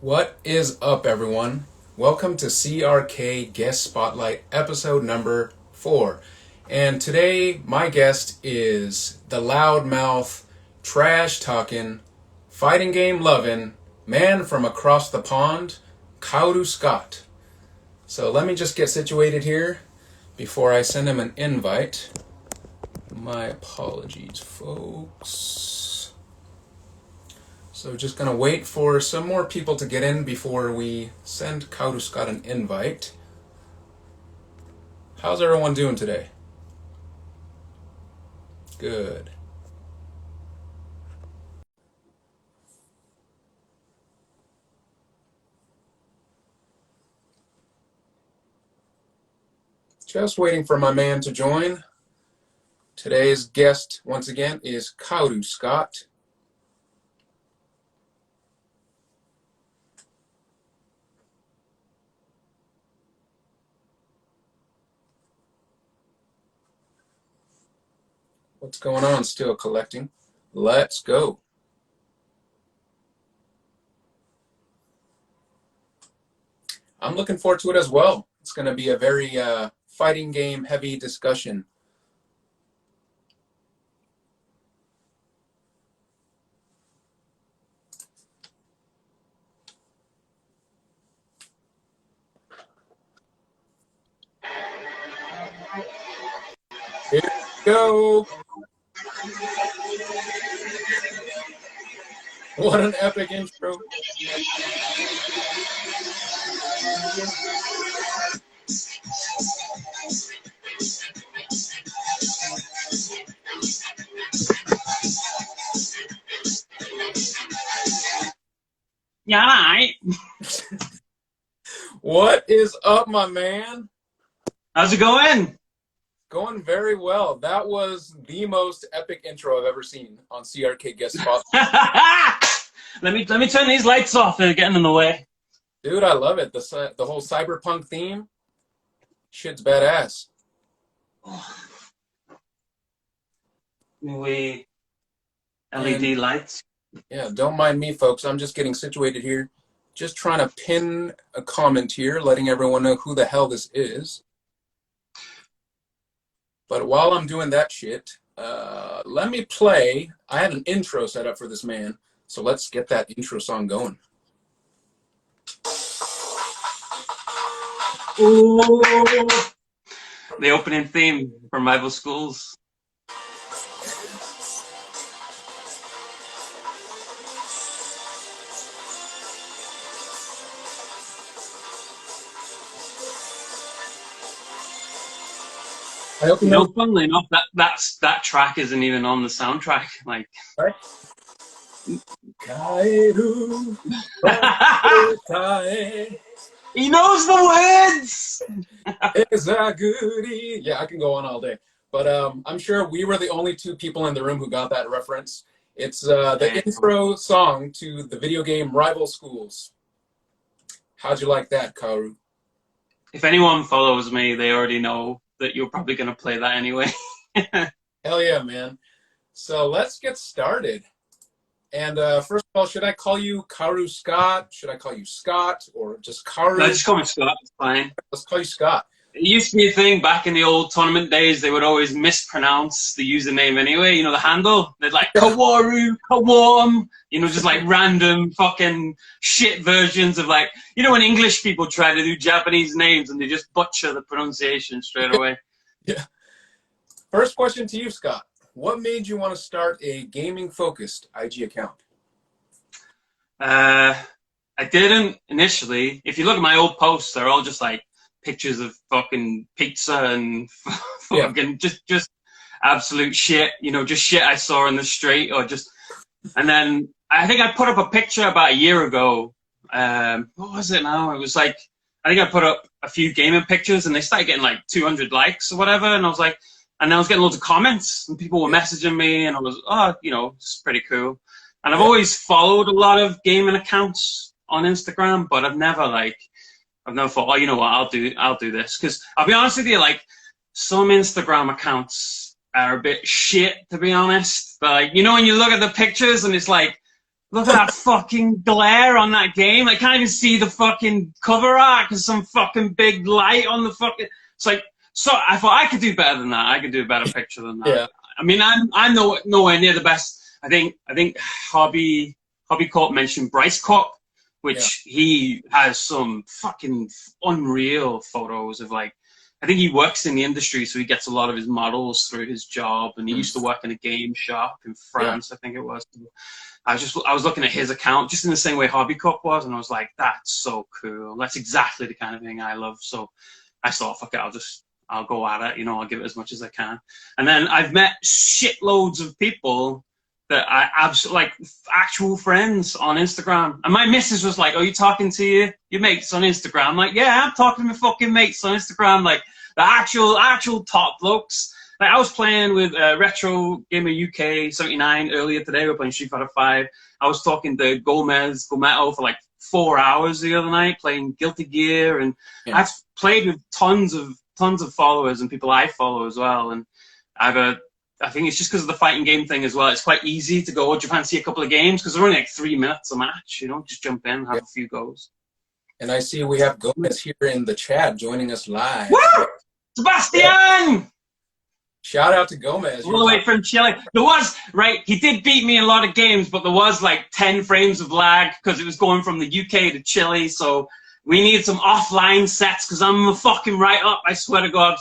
What is up, everyone? Welcome to CRK Guest Spotlight episode number 4. And today, my guest is the loudmouth, trash talking, fighting game loving man from across the pond, Kaworuscott. So let me just get situated here before I send him an invite. My apologies, folks. So just going to wait for some more people to get in before we send Kaworuscott an invite. How's everyone doing today? Good. Just waiting for my man to join. Today's guest, once again, is Kaworuscott. What's going on? Still collecting. Let's go. I'm looking forward to it as well. It's going to be a very fighting game heavy discussion. Here we go. What an epic intro. Yeah, right. What is up, my man? How's it going? Going very well. That was the most epic intro I've ever seen on CRK Guest Spot. let me turn these lights off. They're getting in the way. Dude, I love it. The whole cyberpunk theme, shit's badass. LED lights. Yeah, don't mind me, folks. I'm just getting situated here. Just trying to pin a comment here, letting everyone know who the hell this is. But while I'm doing that shit, let me play. I had an intro set up for this man, so let's get that intro song going. Ooh. The opening theme from rival schools. I hope you know. Funnily enough, that track isn't even on the soundtrack. Like, Right? he knows the words. It's a goodie. Yeah, I can go on all day. But I'm sure we were the only two people in the room who got that reference. It's the intro song to the video game Rival Schools. How'd you like that, Kaoru? If anyone follows me, they already know that you're probably going to play that anyway. Hell yeah, man. So let's get started. And first of all, should I call you Kaworuscott? Should I call you Scott? Or just Kaoru? No, just call me Scott. It's fine. Let's call you Scott. It used to be a thing back in the old tournament days. They would always mispronounce the username anyway. You know, the handle. They'd like Kawaru, Kawarm. You know, just like random fucking shit versions of like, you know, when English people try to do Japanese names and they just butcher the pronunciation straight away. Yeah. First question to you, Scott. What made you want to start a gaming-focused IG account? I didn't initially. If you look at my old posts, they're all just like pictures of fucking pizza and fucking just absolute shit, you know, just shit I saw in the street or just, and then I think I put up a picture about a year ago. What was it now? It was like, I think I put up a few gaming pictures and they started getting like 200 likes or whatever. And I was like, and I was getting loads of comments and people were messaging me and I was, oh, you know, it's pretty cool. And I've always followed a lot of gaming accounts on Instagram, but I've never thought, oh, you know what, I'll do this. Because I'll be honest with you, like, some Instagram accounts are a bit shit, to be honest. But, like, you know, when you look at the pictures and it's like, Look at that fucking glare on that game. I can't even see the fucking cover art because some fucking big light on the fucking. It's like, so I thought I could do better than that. I could do a better picture than that. Yeah. I mean, I'm nowhere near the best. I think Hobby Corp mentioned Bryce Corp, which he has some fucking unreal photos of, like, I think he works in the industry, so he gets a lot of his models through his job, and he used to work in a game shop in France, I think it was. I was looking at his account just in the same way Hobby Corp was, and I was like, that's so cool. That's exactly the kind of thing I love. So I thought, fuck it, I'll go at it, you know, I'll give it as much as I can. And then I've met shitloads of people that I absolutely, like, actual friends on Instagram. And my missus was like, "Oh, you talking to your mates on Instagram?" I'm like, "Yeah, I'm talking to my fucking mates on Instagram." Like, the actual top blokes. Like, I was playing with Retro Gamer UK 79 earlier today. We were playing Street Fighter 5. I was talking to Gometo for like 4 hours the other night, playing Guilty Gear. And I've played with tons of followers and people I follow as well. And I think it's just because of the fighting game thing as well. It's quite easy to go, "Oh, do you fancy a couple of games?" Because they're only like 3 minutes a match, you know, just jump in, have a few goes. And I see we have Gomez here in the chat joining us live. Woo! Sebastian! Yeah. Shout out to Gomez. All the way from Chile. There was, right, he did beat me in a lot of games, but there was like 10 frames of lag because it was going from the UK to Chile. So we need some offline sets because I'm fucking right up, I swear to God.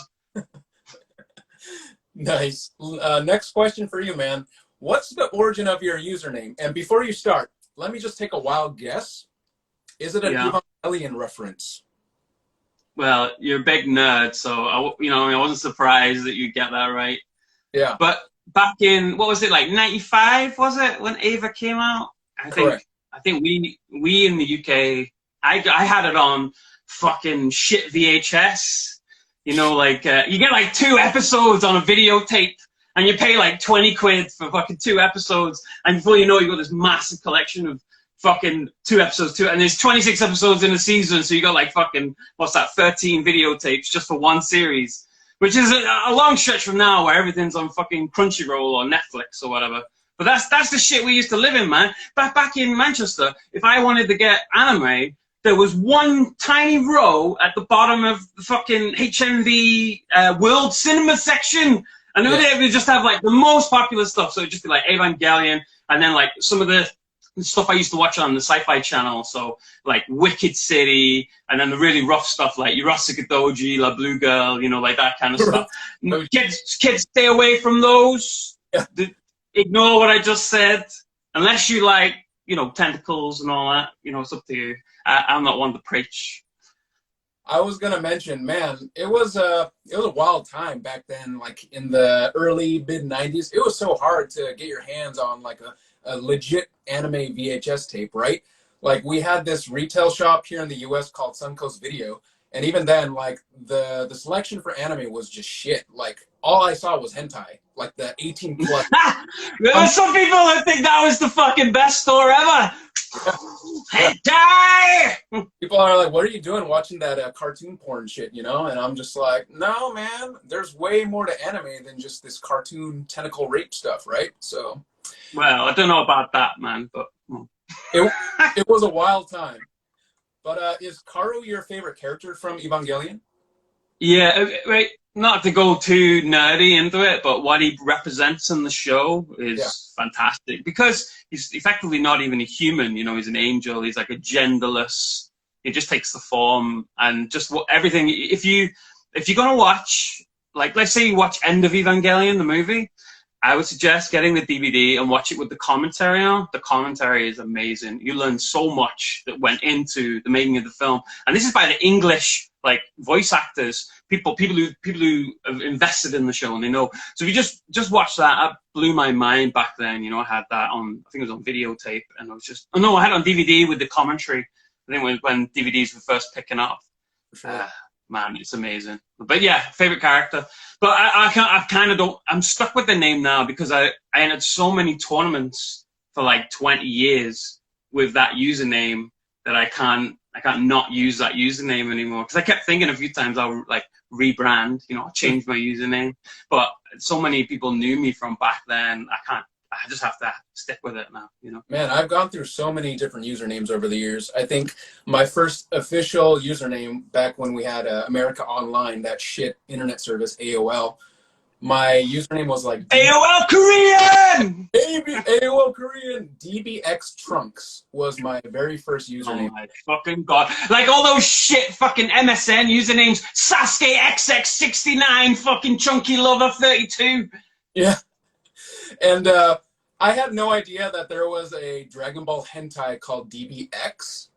Nice. Next question for you, man. What's the origin of your username? And before you start, let me just take a wild guess. Is it an Evangelion reference? Well, you're a big nerd, so I wasn't surprised that you get that right. Yeah. But back in, what was it, like 95? Was it when Ava came out? Correct. I think we in the UK, I had it on fucking shit VHS. You know, like, you get like 2 episodes on a videotape, and you pay like 20 quid for fucking 2 episodes, and before you know, you've got this massive collection of fucking 2 episodes, and there's 26 episodes in a season, so you got like fucking, what's that, 13 videotapes just for one series, which is a long stretch from now where everything's on fucking Crunchyroll or Netflix or whatever. But that's the shit we used to live in, man. Back in Manchester, if I wanted to get anime, there was one tiny row at the bottom of the fucking HMV World Cinema section. And they would just have like the most popular stuff. So it'd just be like Evangelion, and then like some of the stuff I used to watch on the Sci-Fi Channel. So like Wicked City, and then the really rough stuff like Yurasuka Doji, La Blue Girl, you know, like that kind of stuff. Kids, stay away from those. Ignore what I just said. Unless you like, you know, tentacles and all that, you know, it's up to you. I'm not one to preach. I was gonna mention, man, it was a wild time back then, like in the early mid-90s. It was so hard to get your hands on like a legit anime VHS tape, right? Like, we had this retail shop here in the US called Suncoast Video, and even then, like, the selection for anime was just shit. Like, all I saw was hentai, like the 18 plus. There are some people that think that was the fucking best store ever. Hentai! People are like, "What are you doing watching that cartoon porn shit?" You know, and I'm just like, "No, man. There's way more to anime than just this cartoon tentacle rape stuff, right?" So, well, I don't know about that, man, but it was a wild time. But is Karu your favorite character from Evangelion? Yeah, right. Not to go too nerdy into it, but what he represents in the show is fantastic, because he's effectively not even a human. You know, he's an angel. He's like a genderless. He just takes the form and just everything. If you're gonna watch, like, let's say you watch End of Evangelion, the movie, I would suggest getting the DVD and watch it with the commentary on. The commentary is amazing. You learn so much that went into the making of the film, and this is by the English, like, voice actors, people who have invested in the show and they know. So if you just watch that, that blew my mind back then. You know, I had that on, I think it was on videotape, and I was just, oh no, I had it on DVD with the commentary. I think when DVDs were first picking up. Sure. Man, it's amazing. But yeah, favorite character. But I kind of don't. I'm stuck with the name now because I entered so many tournaments for like 20 years with that username that I can't not use that username anymore. Because I kept thinking a few times I'll like rebrand, you know, change my username. But so many people knew me from back then. I just have to stick with it now, you know. Man, I've gone through so many different usernames over the years. I think my first official username back when we had America Online, that shit internet service, AOL, my username was like AOL Korean! AOL Korean. DBX Trunks was my very first username. Oh my fucking god. Like all those shit fucking MSN usernames. Sasuke XX69 fucking Chunky Lover 32. Yeah. And I had no idea that there was a Dragon Ball hentai called DBX.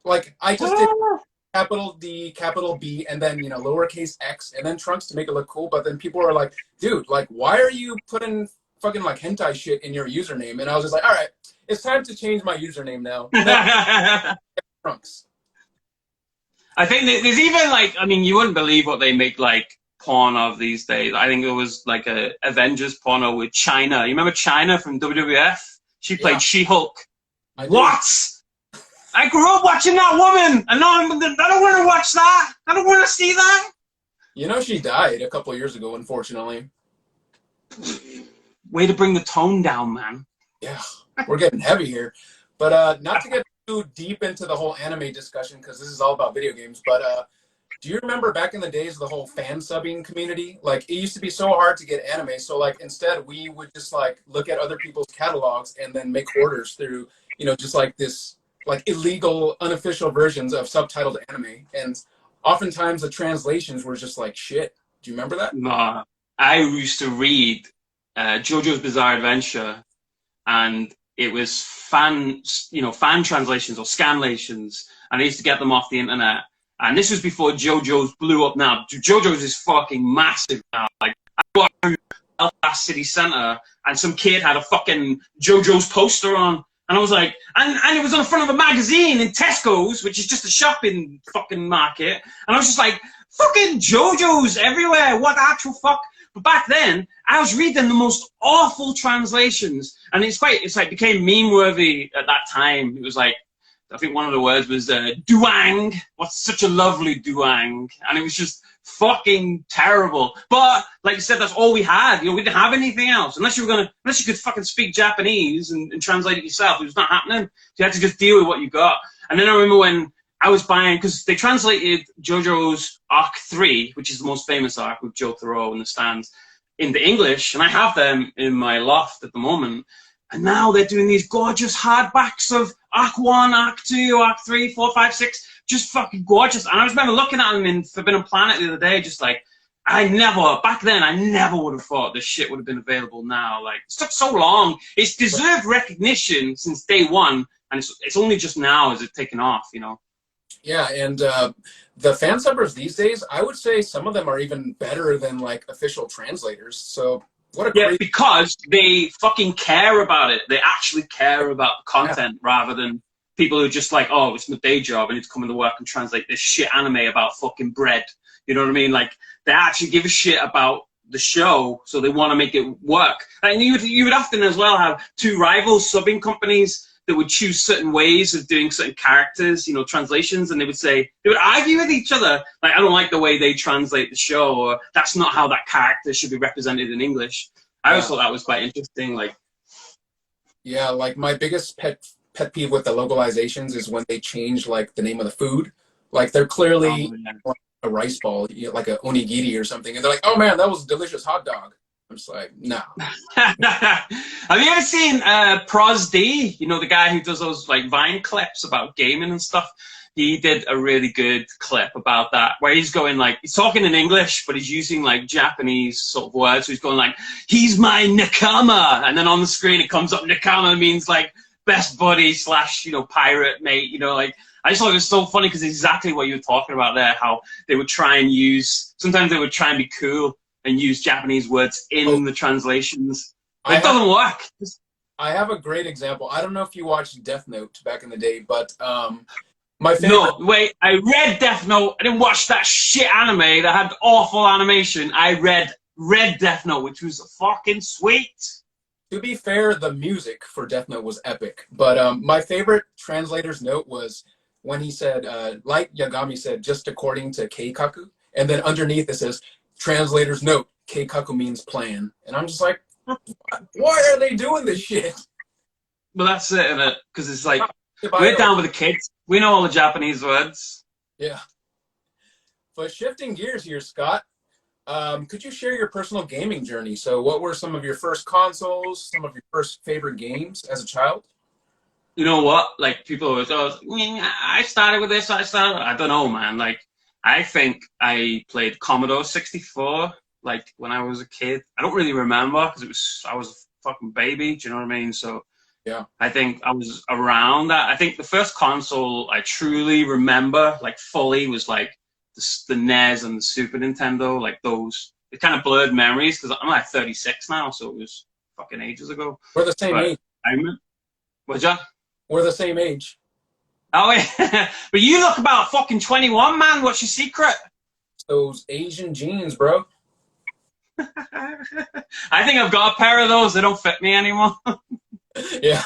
Like, I just did capital D, capital B, and then, lowercase x, and then Trunks to make it look cool. But then people are like, dude, like, why are you putting fucking, like, hentai shit in your username? And I was just like, all right, it's time to change my username now. Trunks. I think there's even, like, I mean, you wouldn't believe what they make, like, porn of these days. I think it was like a Avengers porno with China. You remember China from WWF? She played She-Hulk. What? I grew up watching that woman, and now I don't want to watch that. I don't want to see that. She died a couple of years ago, unfortunately. Way to bring the tone down, man. Yeah, we're getting heavy here. But not to get too deep into the whole anime discussion, because this is all about video games, but do you remember back in the days the whole fan subbing community? Like, it used to be so hard to get anime, so like instead we would just like look at other people's catalogs and then make orders through, just like this like illegal unofficial versions of subtitled anime, and oftentimes the translations were just like shit. Do you remember that? No, I used to read JoJo's Bizarre Adventure, and it was fan translations or scanlations, and I used to get them off the internet. And this was before JoJo's blew up now. JoJo's is fucking massive now. Like, I walked through Belfast City Centre and some kid had a fucking JoJo's poster on. And I was like, and it was on the front of a magazine in Tesco's, which is just a shopping fucking market. And I was just like, fucking JoJo's everywhere. What the actual fuck? But back then, I was reading the most awful translations. And it's like became meme worthy at that time. It was like, I think one of the words was duang. What's such a lovely duang? And it was just fucking terrible. But like you said, that's all we had. We didn't have anything else. Unless you could fucking speak Japanese and translate it yourself. It was not happening. So you had to just deal with what you got. And then I remember when I was buying, because they translated JoJo's Arc 3, which is the most famous arc with Jotaro and the stands, into English. And I have them in my loft at the moment. And now they're doing these gorgeous hardbacks of Arc 1, Arc 2, Arc 3, 4, 5, 6. Just fucking gorgeous. And I just remember looking at them in Forbidden Planet the other day, just like, back then, I never would have thought this shit would have been available now. Like, it took so long. It's deserved recognition since day one. And it's only just now is it taken off, Yeah, and the fan subbers these days, I would say some of them are even better than, like, official translators. So... because they fucking care about it. They actually care about the content rather than people who are just like, oh, it's my day job. I need to come into work and translate this shit anime about fucking bread. You know what I mean? Like, they actually give a shit about the show, so they want to make it work. And you would often as well have two rival subbing companies that would choose certain ways of doing certain characters, translations, and they would argue with each other. Like, I don't like the way they translate the show, or that's not how that character should be represented in English. I always thought that was quite interesting. Like, yeah, like my biggest pet peeve with the localizations is when they change like the name of the food. Like, they're clearly a rice ball, like a onigiri or something, and they're like, oh man, that was a delicious hot dog. I'm just like, no. Have you ever seen Pros D? The guy who does those like Vine clips about gaming and stuff? He did a really good clip about that, where he's going like, he's talking in English, but he's using like Japanese sort of words. So he's going like, he's my nakama. And then on the screen it comes up, nakama means like best buddy / pirate mate, like, I just thought it was so funny because it's exactly what you were talking about there, how they would try and sometimes they would try and be cool and use Japanese words in the translations. It doesn't work. I have a great example. I don't know if you watched Death Note back in the day, but my favorite... No, wait, I read Death Note. I didn't watch that shit anime that had awful animation. I read Death Note, which was fucking sweet. To be fair, the music for Death Note was epic, but my favorite translator's note was when he said, like Yagami said, just according to Keikaku, and then underneath it says, translator's note, Keikaku means plan. And I'm just like, Why are they doing this shit? But that's it, innit? Because it's like If I we're know. down with the kids. We know all the Japanese words. Yeah. But shifting gears here, Scott, could you share your personal gaming journey? So, what were some of your first consoles, some of your first favorite games as a child? You know what? Like people always, oh, I started with this. I don't know, man. Like I think I played Commodore 64 like when I was a kid. I don't really remember because I was a fucking baby. Do you know what I mean? So Yeah. I think I was around that. I think the first console I truly remember, like fully, was like the NES and the Super Nintendo. Like those, it kind of blurred memories because I'm like 36 now, so it was fucking ages ago. We're the same But age. I remember, what's that? We're the same age. Oh yeah, but you look about fucking 21, man. What's your secret? Those Asian genes, bro. I think I've got a pair of those. They don't fit me anymore. Yeah.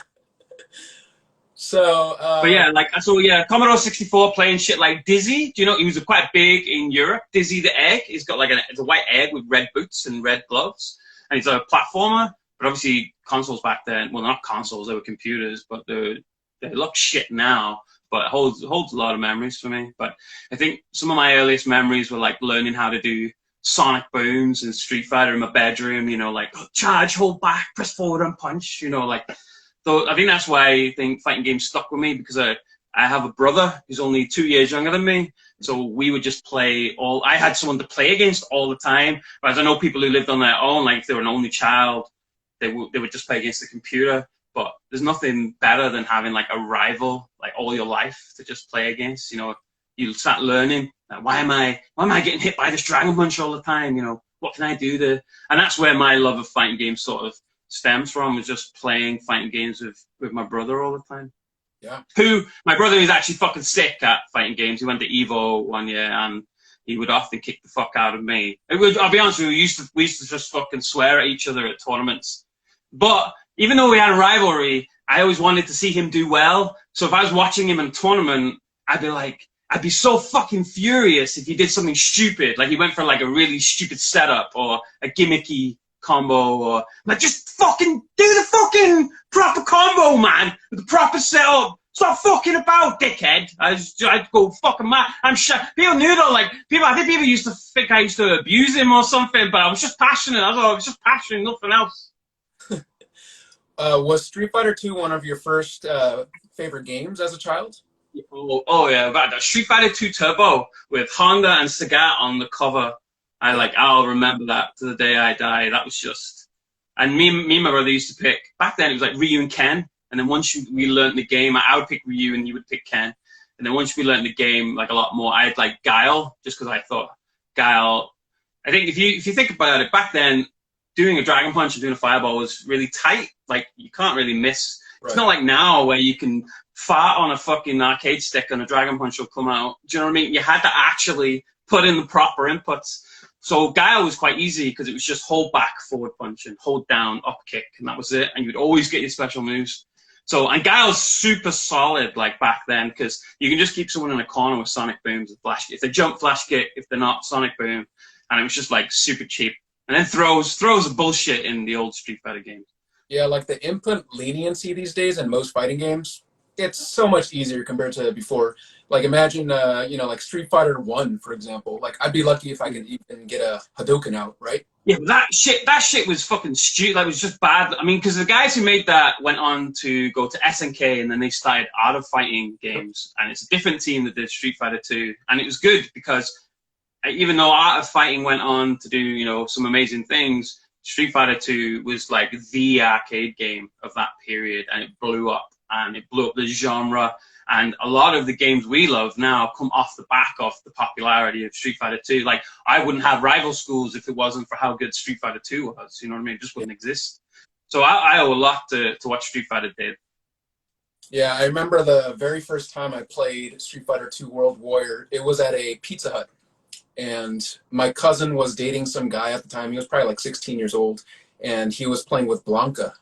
So, But yeah, like so yeah, Commodore 64 playing shit like Dizzy. Do you know he was quite big in Europe? Dizzy the egg. He's got like it's a white egg with red boots and red gloves, and he's a platformer. But obviously, consoles back then, well, not consoles, they were computers, but they look shit now. But it holds a lot of memories for me. But I think some of my earliest memories were like learning how to do sonic booms and Street Fighter in my bedroom. You know, like charge, hold back, press forward, and punch. You know, like so I think that's why I think fighting games stuck with me because I have a brother who's only 2 years younger than me. So we would just play I had someone to play against all the time. Whereas I know people who lived on their own, like if they were an only child, they would just play against the computer. But there's nothing better than having like a rival like all your life to just play against. You know, you start learning like, why am I getting hit by this Dragon Punch all the time? You know, what can I do to? And that's where my love of fighting games sort of stems from, was just playing fighting games with my brother all the time. yeah. Who my brother is actually fucking sick at fighting games. He went to Evo one year and he would often kick the fuck out of me. I'll be honest with you, we used to just fucking swear at each other at tournaments. But even though we had a rivalry, I always wanted to see him do well. So if I was watching him in a tournament, I'd be so fucking furious if he did something stupid, like he went for like a really stupid setup or a gimmicky combo, or like just fucking do the fucking proper combo, man, with the proper setup. Stop fucking about, dickhead. I'd go fucking mad. I'm sure people knew though, like people. I think people used to think I used to abuse him or something, but I was just passionate. I was just passionate, nothing else. Was Street Fighter 2 one of your first favorite games as a child? Oh yeah, that Street Fighter 2 Turbo with Honda and Sagat on the cover. I'll remember that to the day I die. That was just, and me and my brother used to pick, back then it was like Ryu and Ken, and then once we learned the game, I would pick Ryu and you would pick Ken, and then once we learned the game like a lot more, I had like Guile, just because I thought Guile, I think if you think about it, back then doing a Dragon Punch and doing a Fireball was really tight, like you can't really miss. Right. It's not like now where you can fart on a fucking arcade stick and a Dragon Punch will come out. Do you know what I mean? You had to actually put in the proper inputs. So Guile was quite easy because it was just hold back, forward punch, and hold down, up kick, and that was it. And you'd always get your special moves. So, and Guile's super solid like back then because you can just keep someone in a corner with Sonic Booms and Flash Kick. If they jump, Flash Kick. If they're not, Sonic Boom. And it was just like super cheap. And then throws are bullshit in the old Street Fighter games. Yeah, like the input leniency these days in most fighting games, it's so much easier compared to before. Like imagine, like Street Fighter 1, for example. Like I'd be lucky if I could even get a Hadouken out, right? Yeah, but that shit was fucking stupid. That was just bad. I mean, because the guys who made that went on to go to SNK, and then they started Art of Fighting games, and it's a different team that did Street Fighter 2, and it was good because even though Art of Fighting went on to do some amazing things, Street Fighter 2 was like the arcade game of that period, and it blew up the genre. And a lot of the games we love now come off the back of the popularity of Street Fighter 2. Like, I wouldn't have rival schools if it wasn't for how good Street Fighter 2 was. You know what I mean? It just wouldn't exist. So I owe a lot to what Street Fighter did. Yeah, I remember the very first time I played Street Fighter 2 World Warrior, it was at a Pizza Hut. And my cousin was dating some guy at the time. He was probably like 16 years old. And he was playing with Blanca.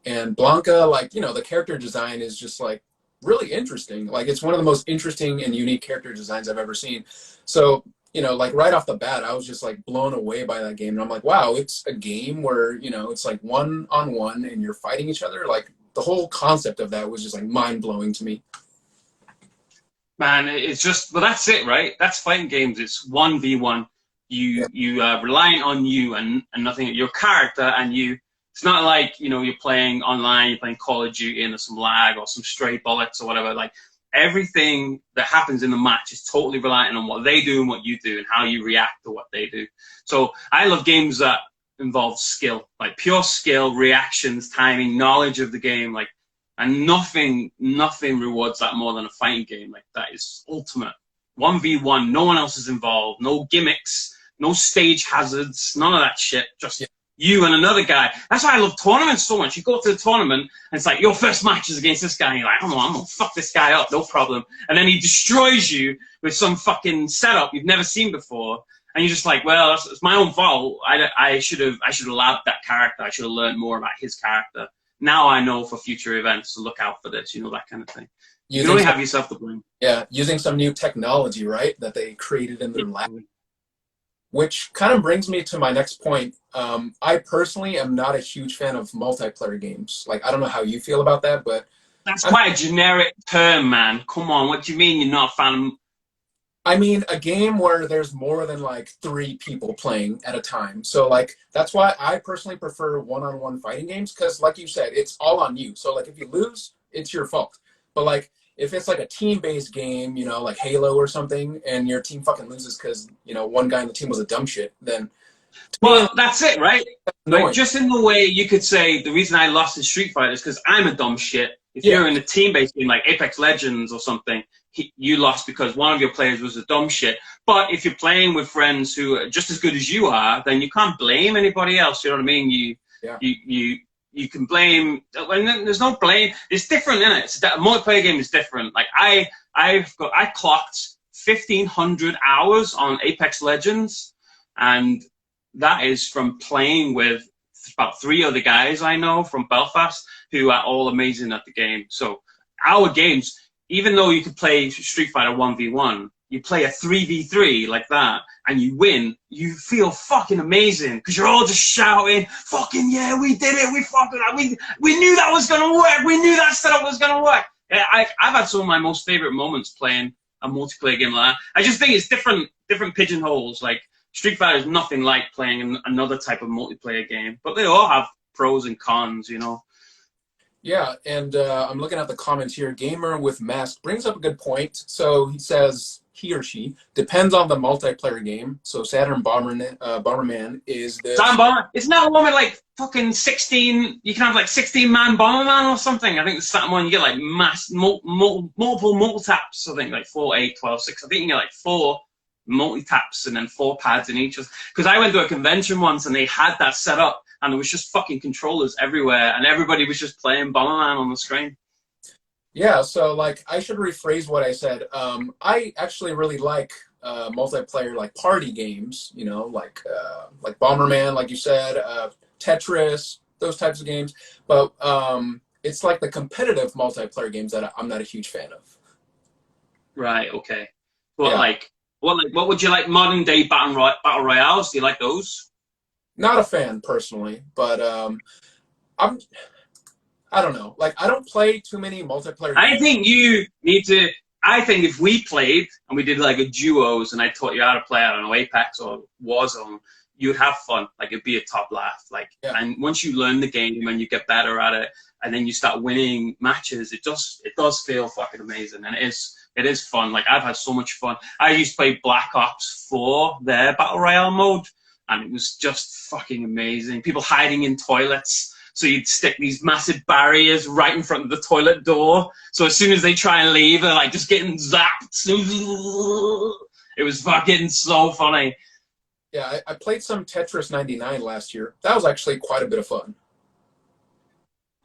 And Blanca, like, the character design is just like, really interesting. Like it's one of the most interesting and unique character designs I've ever seen. So you know, like right off the bat, I was just like blown away by that game. And I'm like, wow, it's a game where, you know, it's like one on one and you're fighting each other. Like the whole concept of that was just like mind blowing to me. Man, it's just, well, that's it, right? That's fighting games. It's 1v1. Yeah. You reliant on you and nothing, your character and you. It's not like, you know, you're playing online, you're playing Call of Duty and there's some lag or some stray bullets or whatever. Like everything that happens in the match is totally reliant on what they do and what you do and how you react to what they do. So I love games that involve skill, like pure skill, reactions, timing, knowledge of the game. Like, and nothing rewards that more than a fighting game. Like that is ultimate. 1v1, no one else is involved, no gimmicks, no stage hazards, none of that shit. Just Yeah. you and another guy. That's why I love tournaments so much. You go to the tournament and it's like your first match is against this guy and you're like, I'm gonna fuck this guy up, no problem. And then he destroys you with some fucking setup you've never seen before. And you're just like, well, it's my own fault. I should have allowed that character. I should have learned more about his character. Now I know for future events to look out for this, you know, that kind of thing. You can only have yourself to blame. Yeah, using some new technology, right, that they created in their lab. Yeah. Which kind of brings me to my next point. I personally am not a huge fan of multiplayer games. Like, I don't know how you feel about that, but That's quite a generic term, man. Come on, what do you mean you're not a fan of... I mean, a game where there's more than like 3 people playing at a time. So like that's why I personally prefer one-on-one fighting games because, like you said, it's all on you. So like if you lose, it's your fault. But like if it's like a team-based game, you know, like Halo or something, and your team fucking loses because you know one guy on the team was a dumb shit, then to me, Well, that's it, right? Like, just in the way you could say the reason I lost in Street Fighter is because I'm a dumb shit. If yeah, you're in a team-based game like Apex Legends or something, you lost because one of your players was a dumb shit. But if you're playing with friends who are just as good as you are, then you can't blame anybody else. You know what I mean? yeah, You can blame. When there's no blame. It's different, isn't it? It's that a multiplayer game is different. Like I clocked 1,500 hours on Apex Legends, and that is from playing with about 3 other guys I know from Belfast who are all amazing at the game. So our games, even though you could play Street Fighter 1v1, you play a 3v3 like that and you win, you feel fucking amazing because you're all just shouting, fucking yeah, we did it, we knew that was gonna work, we knew that setup was gonna work. Yeah, I've had some of my most favorite moments playing a multiplayer game like that. I just think it's different pigeonholes. Like Street Fighter is nothing like playing another type of multiplayer game, but they all have pros and cons, you know. yeah. And I'm looking at the comments here. Gamer with Mask brings up a good point. So he says he or she depends on the multiplayer game. So Saturn Bomberman is this. Saturn Bomber, isn't that one with like fucking 16? You can have like 16-man Bomberman or something. I think the Saturn one you get like multiple taps. I think like 4, 8, 12, 6. I think you get like 4 multi-taps and then 4 pads in each. Because I went to a convention once and they had that set up and there was just fucking controllers everywhere and everybody was just playing Bomberman on the screen. Yeah, so like I should rephrase what I said. I actually really like multiplayer like party games, you know, like Bomberman, like you said, Tetris, those types of games. But it's like the competitive multiplayer games that I'm not a huge fan of. Right, okay. But Yeah, like what would you like modern day battle royales? Do you like those? not a fan personally, but I'm I don't know. Like I don't play too many multiplayer I games. think you need to. I think if we played and we did like a duos and I taught you how to play, I don't know, Apex or Warzone, you'd have fun. Like it'd be a top laugh. Like, Yeah. and once you learn the game and you get better at it, and then you start winning matches, it does feel fucking amazing, and it is fun. Like I've had so much fun. I used to play Black Ops 4, their battle royale mode, and it was just fucking amazing. People hiding in toilets. So you'd stick these massive barriers right in front of the toilet door. So as soon as they try and leave, they're like just getting zapped. It was fucking so funny. Yeah, I played some Tetris 99 last year. That was actually quite a bit of fun.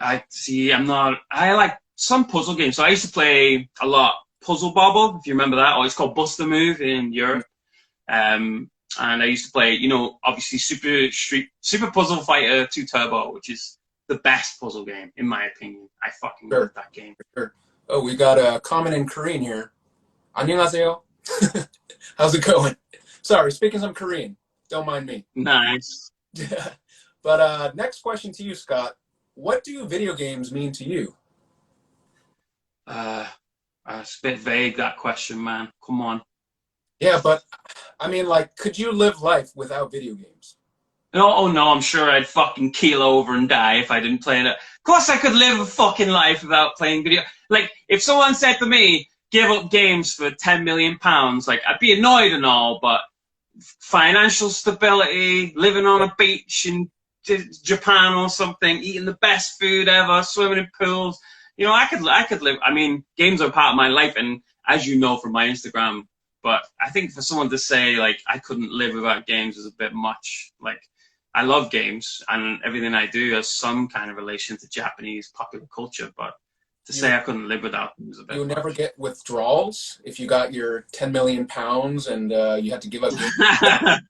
I see. I like some puzzle games. So I used to play a lot Puzzle Bobble, if you remember that, or it's called Bust a Move in Europe. And I used to play, you know, obviously Super Puzzle Fighter 2 Turbo, which is the best puzzle game, in my opinion. I fucking love that game. Sure. Oh, we got a comment in Korean here. 안녕하세요. How's it going? Sorry, speaking some Korean. Don't mind me. Nice. But next question to you, Scott. What do video games mean to you? Uh, it's a bit vague, that question, man. Come on. Yeah, but I mean, like, could you live life without video games? No, oh no, I'm sure I'd fucking keel over and die if I didn't play it. Of course I could live a fucking life without playing video. Like, if someone said to me, give up games for £10 million, like, I'd be annoyed and all, but financial stability, living on a beach in Japan or something, eating the best food ever, swimming in pools, you know, I could live. I mean, games are part of my life, and as you know from my Instagram, but I think for someone to say, like, I couldn't live without games is a bit much. Like, I love games, and everything I do has some kind of relation to Japanese popular culture, but to say I couldn't live without them is a bit You much. never get withdrawals if you got your 10 million pounds and you had to give up games?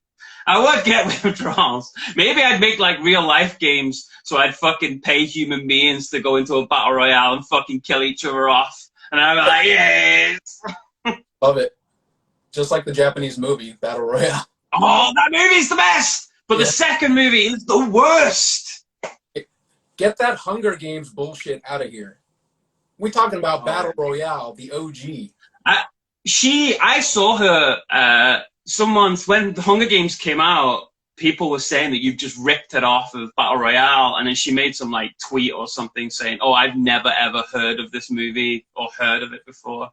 I would get withdrawals. Maybe I'd make like real life games, so I'd fucking pay human beings to go into a battle royale and fucking kill each other off, and I'd be like, yes. Love it. Just like the Japanese movie, Battle Royale. Oh, that movie's the best! But Yeah. the second movie is the worst! Get that Hunger Games bullshit out of here. We talking about Battle Royale, the OG. I saw her, when the Hunger Games came out, people were saying that you've just ripped it off of Battle Royale, and then she made some like tweet or something saying, oh, I've never ever heard of this movie or heard of it before.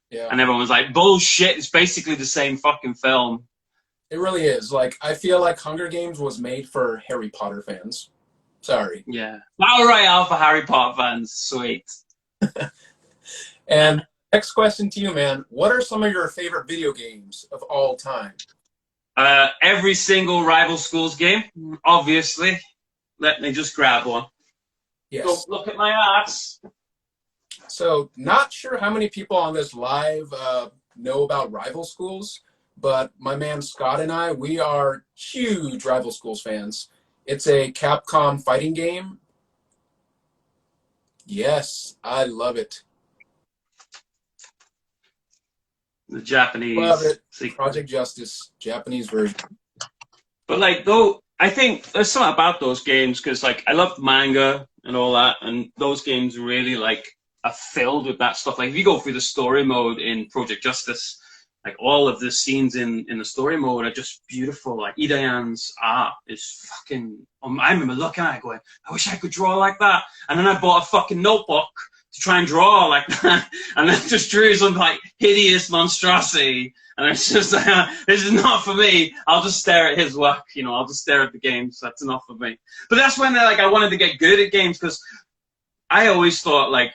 Yeah. And everyone was like, bullshit, it's basically the same fucking film. It really is. Like, I feel like Hunger Games was made for Harry Potter fans. Sorry. Yeah. Battle Royale for Harry Potter fans. Sweet. And next question to you, man. What are some of your favorite video games of all time? Every single Rival Schools game, obviously. Let me just grab one. Yes. Go look at my ass. So, not sure how many people on this live know about Rival Schools, but my man Scott and I, we are huge Rival Schools fans. It's a Capcom fighting game. Yes, I love it. The Japanese. Love it. sequel. Project Justice, Japanese version. But like, though, I think there's something about those games because, like, I love manga and all that, and those games really like are filled with that stuff. Like, if you go through the story mode in Project Justice, like all of the scenes in the story mode are just beautiful. Like Idayan's art is fucking. I remember looking at it going, I wish I could draw like that. And then I bought a fucking notebook to try and draw like that, and then just drew some like hideous monstrosity. And it's just like, this is not for me. I'll just stare at his work, you know. I'll just stare at the games. That's enough for me. But that's when like I wanted to get good at games because I always thought like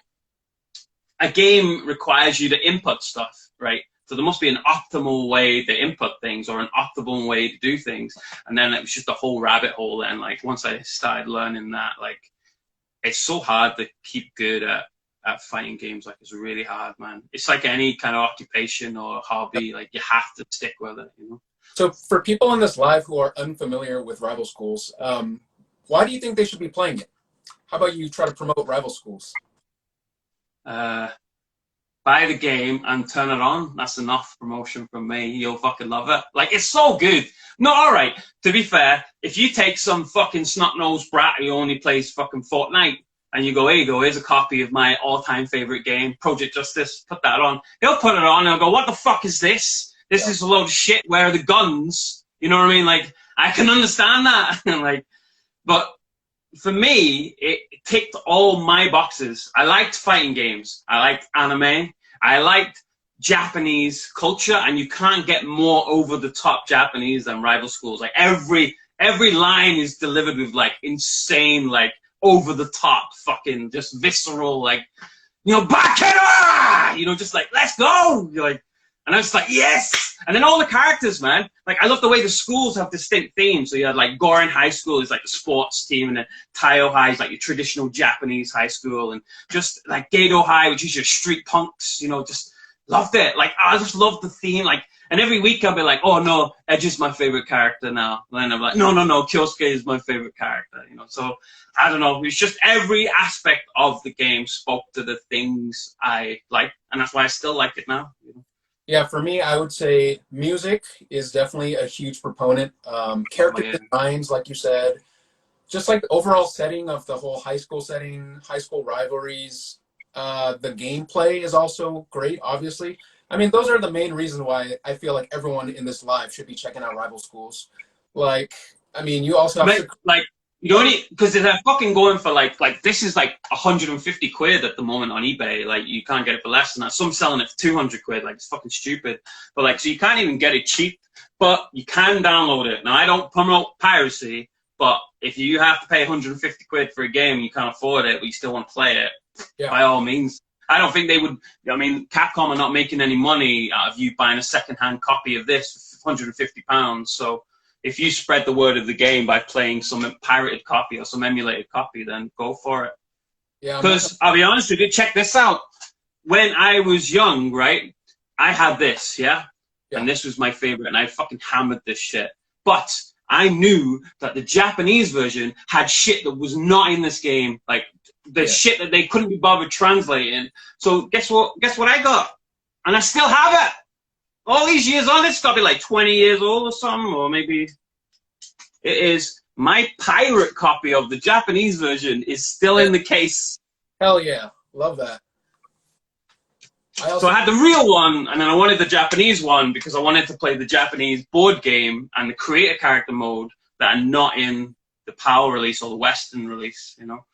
a game requires you to input stuff, right? So there must be an optimal way to input things or an optimal way to do things. And then it was just a whole rabbit hole. And like once I started learning that, like it's so hard to keep good at fighting games. Like it's really hard, man. It's like any kind of occupation or hobby. Like you have to stick with it, you know. So for people in this live who are unfamiliar with Rival Schools, why do you think they should be playing it? How about you try to promote Rival Schools? Buy the game and turn it on. That's enough promotion from me. You'll fucking love it. Like, it's so good. No, all right, to be fair, if you take some fucking snot-nosed brat who only plays fucking Fortnite and you go, here you go, here's a copy of my all-time favorite game, Project Justice, put that on. He'll put it on and he'll go, what the fuck is this? This is a load of shit. Where are the guns? You know what I mean? Like, I can understand that. Like, but for me, it ticked all my boxes. I liked fighting games. I liked anime. I liked Japanese culture, and you can't get more over-the-top Japanese than Rival Schools. Like every line is delivered with like insane, like over-the-top, fucking just visceral, like, you know, Bakera! You know, just like let's go. You're like, and I was like, yes! And then all the characters, man. Like, I love the way the schools have distinct themes. So you had, like, Gorin High School is, like, the sports team. And then Taiyo High is, like, your traditional Japanese high school. And just, like, Gedo High, which is your street punks, you know, just loved it. Like, I just loved the theme. Like, and every week I'll be like, oh, no, Edge is my favorite character now. And then I'm like, no, Kyosuke is my favorite character, you know. So, I don't know. It's just every aspect of the game spoke to the things I liked. And that's why I still like it now, you know. Yeah, for me, I would say music is definitely a huge proponent. Oh Character yeah. designs, like you said, just like the overall setting of the whole high school setting, high school rivalries. The gameplay is also great, obviously. I mean, those are the main reason why I feel like everyone in this live should be checking out rival schools. Like, I mean, you also have Like you only because they're fucking going for like this is like 150 quid at the moment on eBay. Like you can't get it for less than that. Some selling it for 200 quid. Like it's fucking stupid. But like so you can't even get it cheap. But you can download it. Now I don't promote piracy, but if you have to pay 150 quid for a game, you can't afford it, but you still want to play it, yeah, by all means. I don't think they would. I mean, Capcom are not making any money out of you buying a second-hand copy of this for £150. So if you spread the word of the game by playing some pirated copy or some emulated copy, then go for it. yeah. Because I'll be honest with you, check this out. When I was young, right, I had this, yeah? Yeah. And this was my favorite, and I fucking hammered this shit. But I knew that the Japanese version had shit that was not in this game. Like, the shit that they couldn't be bothered translating. So guess what? Guess what I got? And I still have it. All these years on, it's got to be like 20 years old or something, or maybe it is. My pirate copy of the Japanese version is still in the case. Hell yeah, love that. So I had the real one, and then I wanted the Japanese one because I wanted to play the Japanese board game and the creator character mode that are not in the PAL release or the Western release, you know?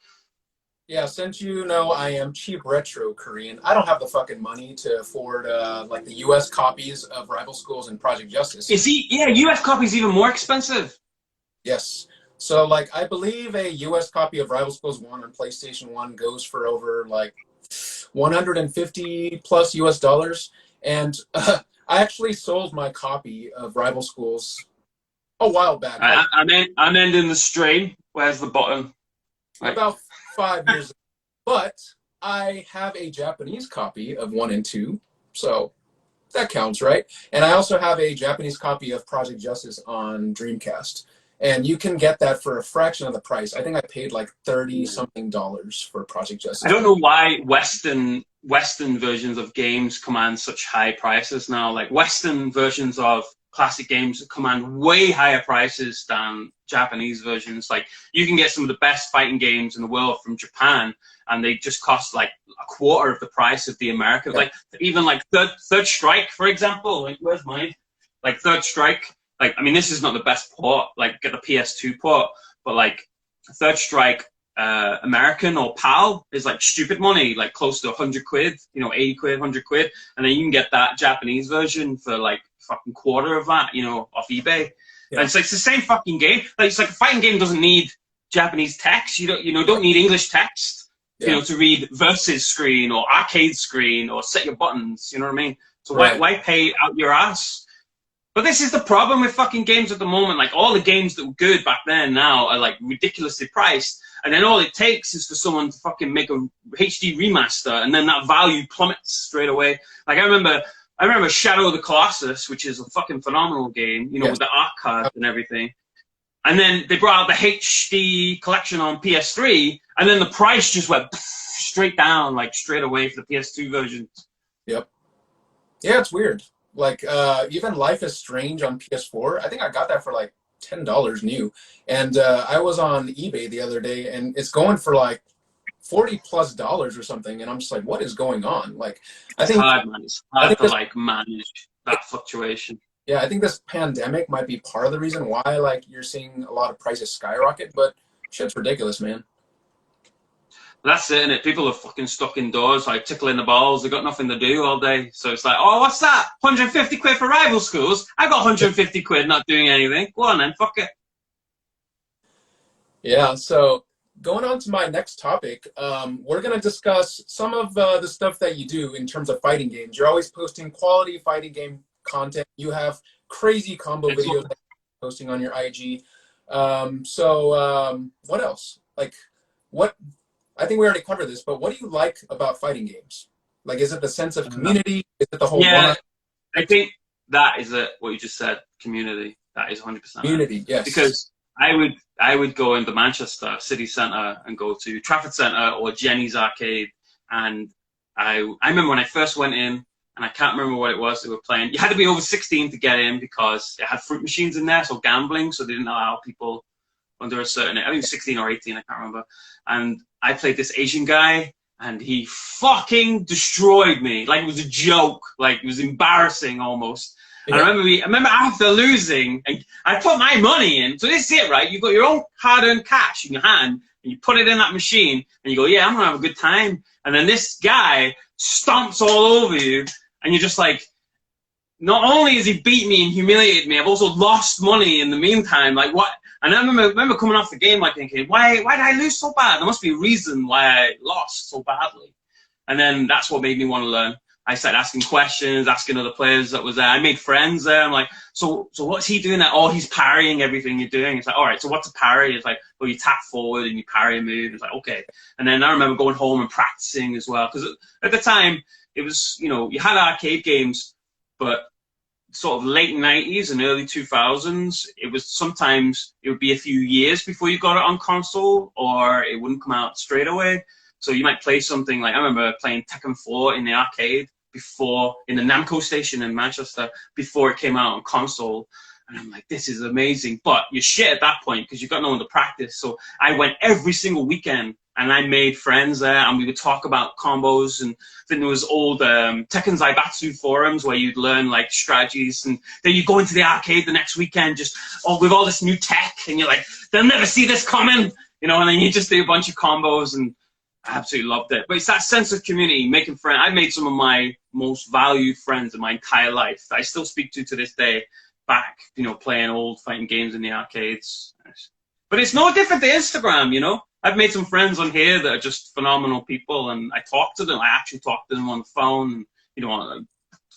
Yeah, since you know I am CheapRetroKorean, I don't have the fucking money to afford like the U.S. copies of Rival Schools and Project Justice. Is he? Yeah, US copy's even more expensive. Yes. So like I believe a U.S. copy of Rival Schools 1 on PlayStation 1 goes for over like 150 plus US dollars. And I actually sold my copy of Rival Schools a while back. I'm ending the stream. Where's the button? Right. About 5 years ago. But I have a Japanese copy of 1 and 2, so that counts, right? And I also have a Japanese copy of Project Justice on Dreamcast. And you can get that for a fraction of the price. I think I paid like $30-something for Project Justice. I don't know why Western versions of games command such high prices now. Like Western versions of classic games command way higher prices than Japanese versions. Like you can get some of the best fighting games in the world from Japan, and they just cost like a quarter of the price of the American. Yeah. Like even like Third Strike, for example. Like where's mine? Like Third Strike. Like, I mean, this is not the best port, like, get the PS2 port, but, like, Third Strike American or PAL is, like, stupid money, like, close to 100 quid, you know, 80 quid, 100 quid, and then you can get that Japanese version for, like, fucking quarter of that, you know, off eBay. Yeah. And it's the same fucking game. Like, it's like a fighting game doesn't need Japanese text. You don't need English text, you know, to read versus screen or arcade screen or set your buttons, you know what I mean? So why pay out your ass? But this is the problem with fucking games at the moment. Like, all the games that were good back then now are, like, ridiculously priced. And then all it takes is for someone to fucking make a HD remaster, and then that value plummets straight away. Like, I remember Shadow of the Colossus, which is a fucking phenomenal game, you know, with the art cards and everything. And then they brought out the HD collection on PS3, and then the price just went straight down, like, straight away for the PS2 version. Yep. Yeah, it's weird. Like, even Life is Strange on PS4, I think I got that for like $10 new. And I was on eBay the other day, and it's going for like $40+ or something. And I'm just like, what is going on? Like, I think it's hard to like manage that fluctuation. Yeah, I think this pandemic might be part of the reason why like you're seeing a lot of prices skyrocket, but shit's ridiculous, man. That's it, innit? People are fucking stuck indoors, like tickling the balls. They've got nothing to do all day. So it's like, oh, what's that? 150 quid for rival schools? I got 150 quid not doing anything. Go on then, fuck it. Yeah, so going on to my next topic, we're going to discuss some of the stuff that you do in terms of fighting games. You're always posting quality fighting game content. You have crazy combo videos that you're posting on your IG. What else? Like, what... I think we already covered this, but what do you like about fighting games? Like, is it the sense of community? Is it the whole I think that is what you just said, community. That is 100%. Community, yes. Because I would go into Manchester city centre and go to Trafford Centre or Jenny's Arcade. And I remember when I first went in, and I can't remember what it was they were playing. You had to be over 16 to get in because it had fruit machines in there, so gambling, so they didn't allow people under a certain, I think 16 or 18, I can't remember. And I played this Asian guy, and he fucking destroyed me. Like, it was a joke. Like, it was embarrassing almost. Yeah. And I remember after losing, and I put my money in. So this is it, right? You've got your own hard-earned cash in your hand, and you put it in that machine, and you go, yeah, I'm gonna have a good time. And then this guy stomps all over you, and you're just like, not only has he beat me and humiliated me, I've also lost money in the meantime. Like, what? And I remember coming off the game, like, thinking, why did I lose so bad? There must be a reason why I lost so badly. And then that's what made me want to learn. I started asking questions, asking other players that was there. I made friends there. I'm like, so what's he doing there? Oh, he's parrying everything you're doing. It's like, all right, so what's a parry? It's like, well, you tap forward and you parry a move. It's like, okay. And then I remember going home and practicing as well. Because at the time, it was, you know, you had arcade games, but sort of late 90s and early 2000s, it was sometimes, it would be a few years before you got it on console, or it wouldn't come out straight away. So you might play something like, I remember playing Tekken 4 in the arcade before, in the Namco station in Manchester, before it came out on console. And I'm like, this is amazing. But you're shit at that point because you've got no one to practice. So I went every single weekend and I made friends there, and we would talk about combos. And then there was old Tekken Zaibatsu forums where you'd learn like strategies, and then you go into the arcade the next weekend just with all this new tech, and you're like, they'll never see this coming, you know. And then you just do a bunch of combos, and I absolutely loved it. But it's that sense of community, making friends. I made some of my most valued friends in my entire life that I still speak to this day. Back, you know, playing old fighting games in the arcades. But it's no different to Instagram, you know. I've made some friends on here that are just phenomenal people, and I talk to them. I actually talk to them on the phone, and, you know,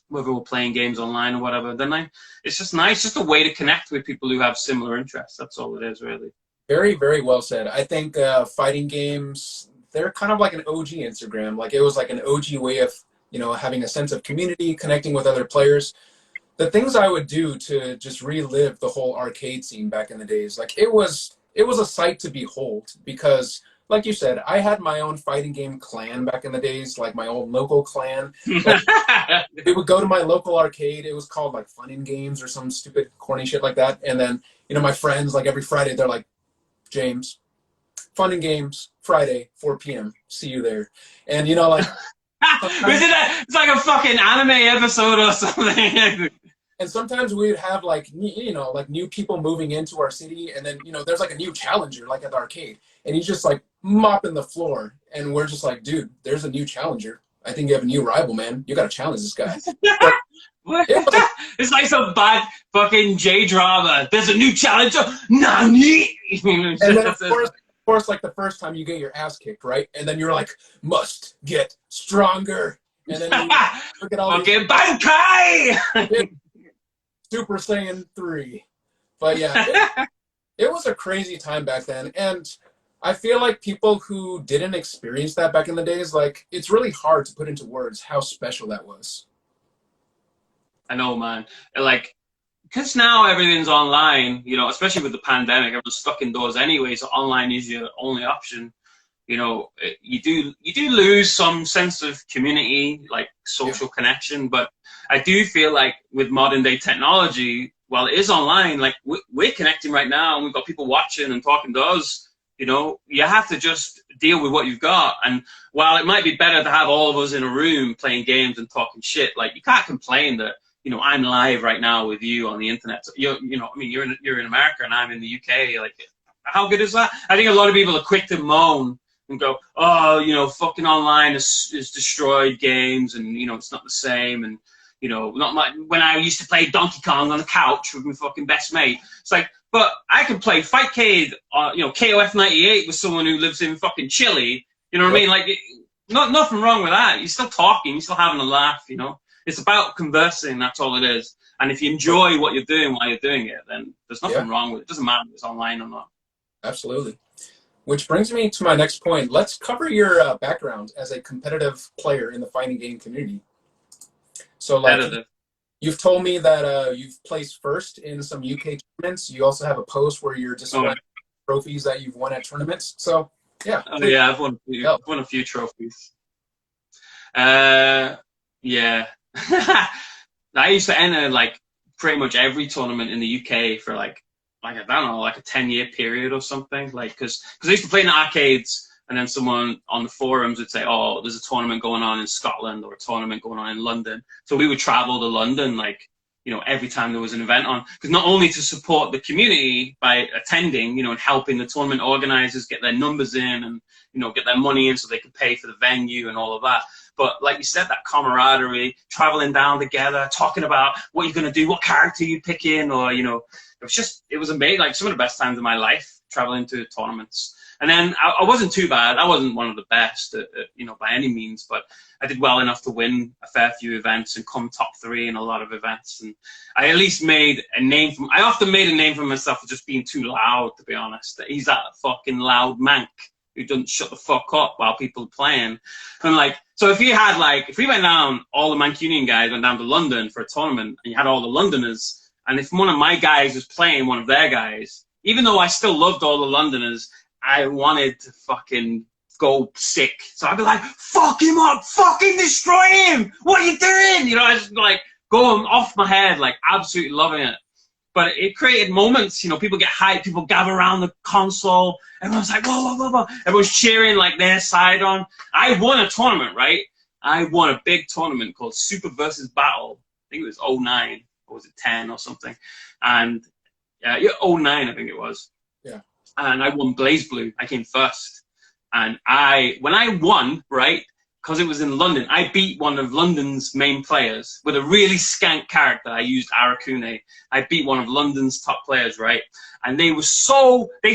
whether we're playing games online or whatever. Then it's just nice, just a way to connect with people who have similar interests. That's all it is, really. Very, very well said. I think fighting games, they're kind of like an OG Instagram. Like, it was like an OG way of, you know, having a sense of community, connecting with other players. The things I would do to just relive the whole arcade scene back in the days, like, it was a sight to behold, because, like you said, I had my own fighting game clan back in the days, like my own local clan. Like, we would go to my local arcade. It was called like Fun and Games or some stupid corny shit like that. And then, you know, my friends, like, every Friday, they're like, James, Fun and Games, Friday, 4 p.m. See you there. And, you know, like, it's like a fucking anime episode or something. And sometimes we would have, like, you know, like, new people moving into our city, and then, you know, there's like a new challenger, like at the arcade, and he's just like mopping the floor, and we're just like, dude, there's a new challenger. I think you have a new rival, man. You got to challenge this guy. It's like some bad fucking J-drama. There's a new challenger. Nani? And then, of course, like, the first time you get your ass kicked, right? And then you're like, must get stronger. And then you look at all these... Bankai! Super Saiyan 3. But yeah, it was a crazy time back then. And I feel like people who didn't experience that back in the days, like, it's really hard to put into words how special that was. I know, man. Like, because now everything's online, you know, especially with the pandemic, everyone's stuck indoors anyway, so online is your only option. You know, you do lose some sense of community, like social connection, but I do feel like with modern day technology, while it is online, like, we're connecting right now, and we've got people watching and talking to us. You know, you have to just deal with what you've got. And while it might be better to have all of us in a room playing games and talking shit, like, you can't complain that, you know, I'm live right now with you on the internet. So you know, I mean, you're in America and I'm in the UK. Like, how good is that? I think a lot of people are quick to moan and go, oh, you know, fucking online is destroyed games, and, you know, it's not the same. And, you know, not like when I used to play Donkey Kong on the couch with my fucking best mate. It's like, but I can play Fightcade, you know, KOF 98 with someone who lives in fucking Chile. You know what I mean? Like, nothing wrong with that. You're still talking, you're still having a laugh, you know? It's about conversing, that's all it is. And if you enjoy what you're doing while you're doing it, then there's nothing wrong with it. It doesn't matter if it's online or not. Absolutely. Which brings me to my next point. Let's cover your background as a competitive player in the fighting game community. So, like, you've told me that you've placed first in some UK tournaments. You also have a post where you're displaying trophies that you've won at tournaments. So, yeah. Oh, yeah, I've won a few trophies. Yeah. I used to enter like pretty much every tournament in the UK for like I don't know, like a 10-year period or something. Like, because I used to play in the arcades, and then someone on the forums would say, "Oh, there's a tournament going on in Scotland or a tournament going on in London." So we would travel to London, like, you know, every time there was an event on, because not only to support the community by attending, you know, and helping the tournament organizers get their numbers in and, you know, get their money in so they could pay for the venue and all of that. But like you said, that camaraderie, traveling down together, talking about what you're going to do, what character you pick in, or, you know, it was amazing. Like some of the best times of my life traveling to tournaments. And then I wasn't too bad. I wasn't one of the best, you know, by any means, but I did well enough to win a fair few events and come top 3 in a lot of events. And I at least made a name I often made a name for myself for just being too loud, to be honest. He's that fucking loud mank who doesn't shut the fuck up while people are playing. And like, so if we went down, all the Mancunian guys went down to London for a tournament, and you had all the Londoners, and if one of my guys was playing one of their guys, even though I still loved all the Londoners, I wanted to fucking go sick. So I'd be like, fuck him up, fucking destroy him, what are you doing? You know, I just like going off my head, like absolutely loving it. But it created moments, you know, people get hyped, people gather around the console, everyone's like, whoa, whoa, whoa, whoa. Everyone's cheering like their side on. I won a tournament, right? I won a big tournament called Super versus Battle. I think it was 09, or was it 10 or something? And yeah, 09, I think it was. Yeah. And I won Blaze Blue. I came first. And when I won, right, because it was in London, I beat one of London's main players with a really skank character. I used Arakune. I beat one of London's top players, right? And they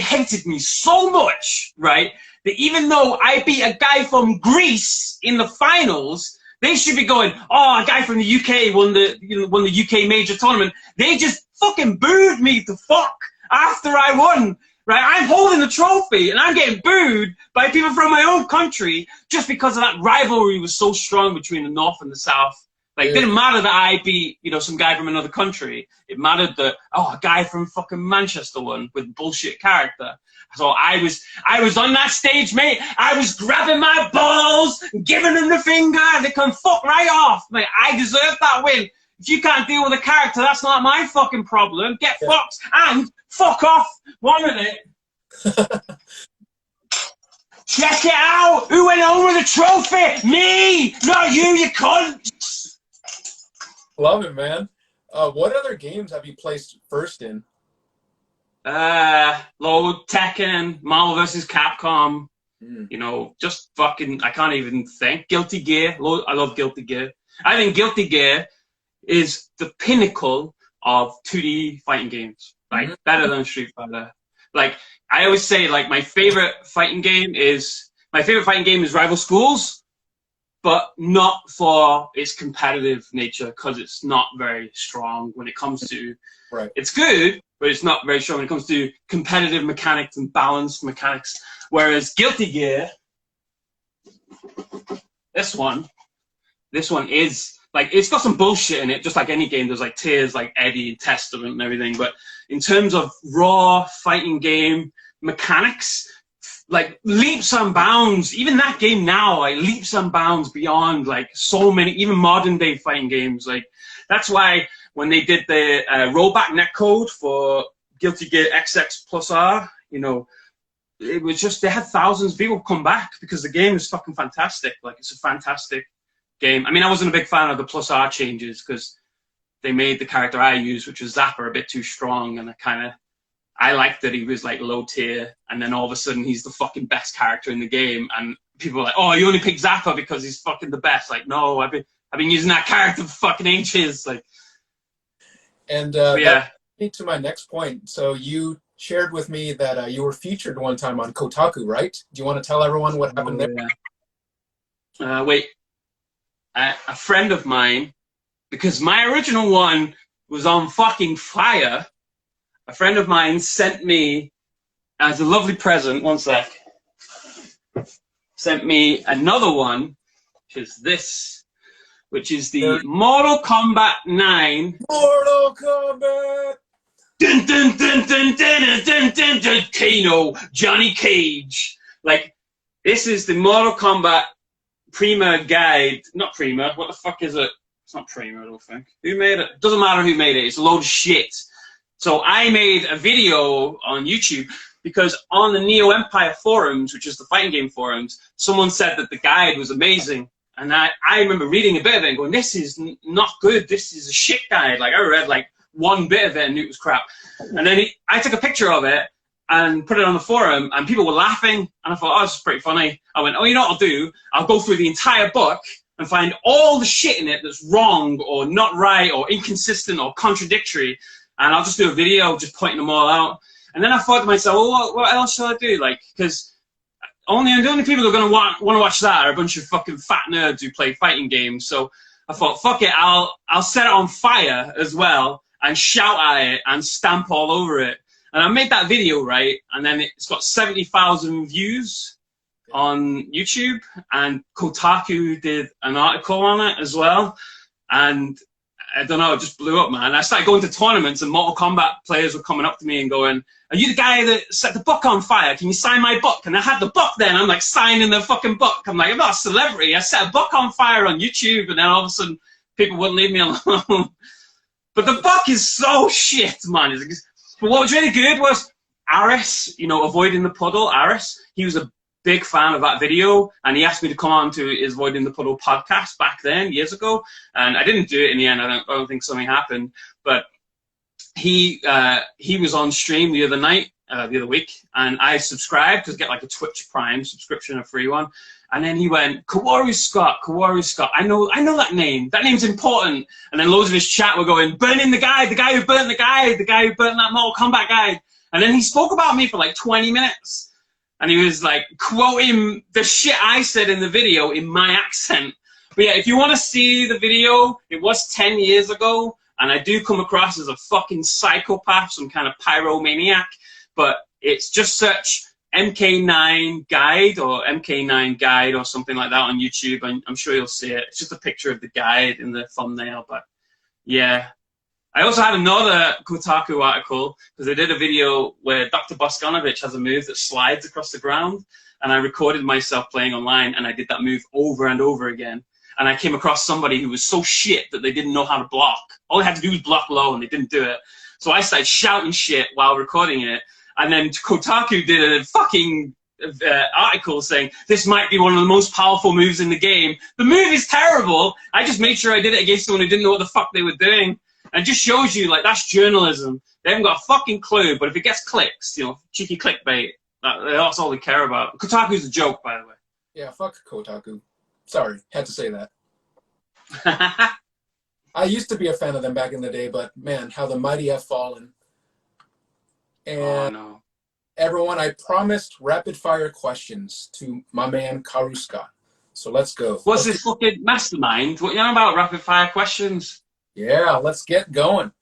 hated me so much, right, that even though I beat a guy from Greece in the finals, they should be going, oh, a guy from the UK won the UK major tournament. They just fucking booed me to fuck after I won. Right, I'm holding the trophy and I'm getting booed by people from my own country just because of that rivalry was so strong between the North and the South. Like, it didn't matter that I beat, you know, some guy from another country. It mattered that, oh, a guy from fucking Manchester won with bullshit character. So I was on that stage, mate. I was grabbing my balls, giving them the finger, and they come fuck right off. Mate, I deserved that win. If you can't deal with a character, that's not my fucking problem. Get fucked and fuck off. 1 minute. Check it out. Who went home with a trophy? Me, not you, you cunt. Love it, man. What other games have you placed first in? Load, Tekken, Marvel vs. Capcom. You know, just fucking, I can't even think. Guilty Gear. I love Guilty Gear. I think Guilty Gear is the pinnacle of 2D fighting games. Like, better than Street Fighter. Like, I always say, like, my favorite fighting game is Rival Schools, but not for its competitive nature, because it's not very strong when it comes to... Right. It's good, but it's not very strong when it comes to competitive mechanics and balanced mechanics. Whereas Guilty Gear, this one is... Like, it's got some bullshit in it, just like any game. There's, like, tiers like Eddie and Testament and everything. But in terms of raw fighting game mechanics, like, leaps and bounds. Even that game now, like, leaps and bounds beyond, like, so many, even modern-day fighting games. Like, that's why when they did the rollback netcode for Guilty Gear XX plus R, you know, it was just, they had thousands of people come back because the game is fucking fantastic. Like, it's a fantastic game. I mean, I wasn't a big fan of the plus R changes because they made the character I used, which was Zapper, a bit too strong, and I liked that he was like low tier, and then all of a sudden he's the fucking best character in the game, and people are like, oh, you only picked Zapper because he's fucking the best. Like, no, I've been using that character for fucking ages. Like, and yeah. That leads to my next point. So you shared with me that you were featured one time on Kotaku, right? Do you want to tell everyone what happened there? Yeah. Wait. A friend of mine, because my original one was on fucking fire, a friend of mine sent me, as a lovely present, one sec, sent me another one, which is this, which is the Mortal Kombat 9. Mortal Kombat! Dun, dun, dun, dun, dun, dun, dun, dun, Kano, Johnny Cage. Like, this is the Mortal Kombat Prima guide, not Prima, what the fuck is it? It's not Premium, I don't think. Who made it? Doesn't matter who made it. It's a load of shit. So I made a video on YouTube because on the Neo Empire forums, which is the fighting game forums, someone said that the guide was amazing. And I remember reading a bit of it and going, this is not good. This is a shit guide. Like, I read like one bit of it and knew it was crap. And then I took a picture of it and put it on the forum, and people were laughing. And I thought, oh, this is pretty funny. I went, oh, you know what I'll do? I'll go through the entire book and find all the shit in it that's wrong or not right or inconsistent or contradictory. And I'll just do a video just pointing them all out. And then I thought to myself, well, what else shall I do? Like, because the only people who are going to want to watch that are a bunch of fucking fat nerds who play fighting games. So I thought, fuck it, I'll set it on fire as well and shout at it and stamp all over it. And I made that video, right? And then it's got 70,000 views on YouTube. And Kotaku did an article on it as well. And I don't know, it just blew up, man. I started going to tournaments and Mortal Kombat players were coming up to me and going, are you the guy that set the book on fire? Can you sign my book? And I had the book then. I'm like signing the fucking book. I'm like, I'm not a celebrity. I set a book on fire on YouTube, and then all of a sudden people wouldn't leave me alone. But the book is so shit, man. But what was really good was Aris, you know, Avoiding the Puddle, Aris. He was a big fan of that video, and he asked me to come on to his Avoiding the Puddle podcast back then, years ago. And I didn't do it in the end. I don't think something happened. But he was on stream the other week, and I subscribed to get like a Twitch Prime subscription, a free one. And then he went, Kaworuscott. I know that name. That name's important. And then loads of his chat were going, burning the guy who burnt the guy who burnt that Mortal Kombat guy. And then he spoke about me for like 20 minutes. And he was like quoting the shit I said in the video in my accent. But yeah, if you want to see the video, it was 10 years ago. And I do come across as a fucking psychopath, some kind of pyromaniac. But it's just search MK9 guide or MK9 guide or something like that on YouTube. And I'm sure you'll see it. It's just a picture of the guide in the thumbnail. But yeah. I also had another Kotaku article because I did a video where Dr. Bosconovich has a move that slides across the ground, and I recorded myself playing online, and I did that move over and over again. And I came across somebody who was so shit that they didn't know how to block. All they had to do was block low, and they didn't do it. So I started shouting shit while recording it, and then Kotaku did a fucking article saying, this might be one of the most powerful moves in the game. The move is terrible. I just made sure I did it against someone who didn't know what the fuck they were doing. And it just shows you, like, that's journalism. They haven't got a fucking clue, but if it gets clicks, you know, cheeky clickbait, that's all they care about. Kotaku's a joke, by the way. Yeah, fuck Kotaku. Sorry, had to say that. I used to be a fan of them back in the day, but man, how the mighty have fallen. And everyone, I promised rapid-fire questions to my man Kaworuscott. So let's go. What's this fucking mastermind? What you know about rapid-fire questions? Yeah, let's get going.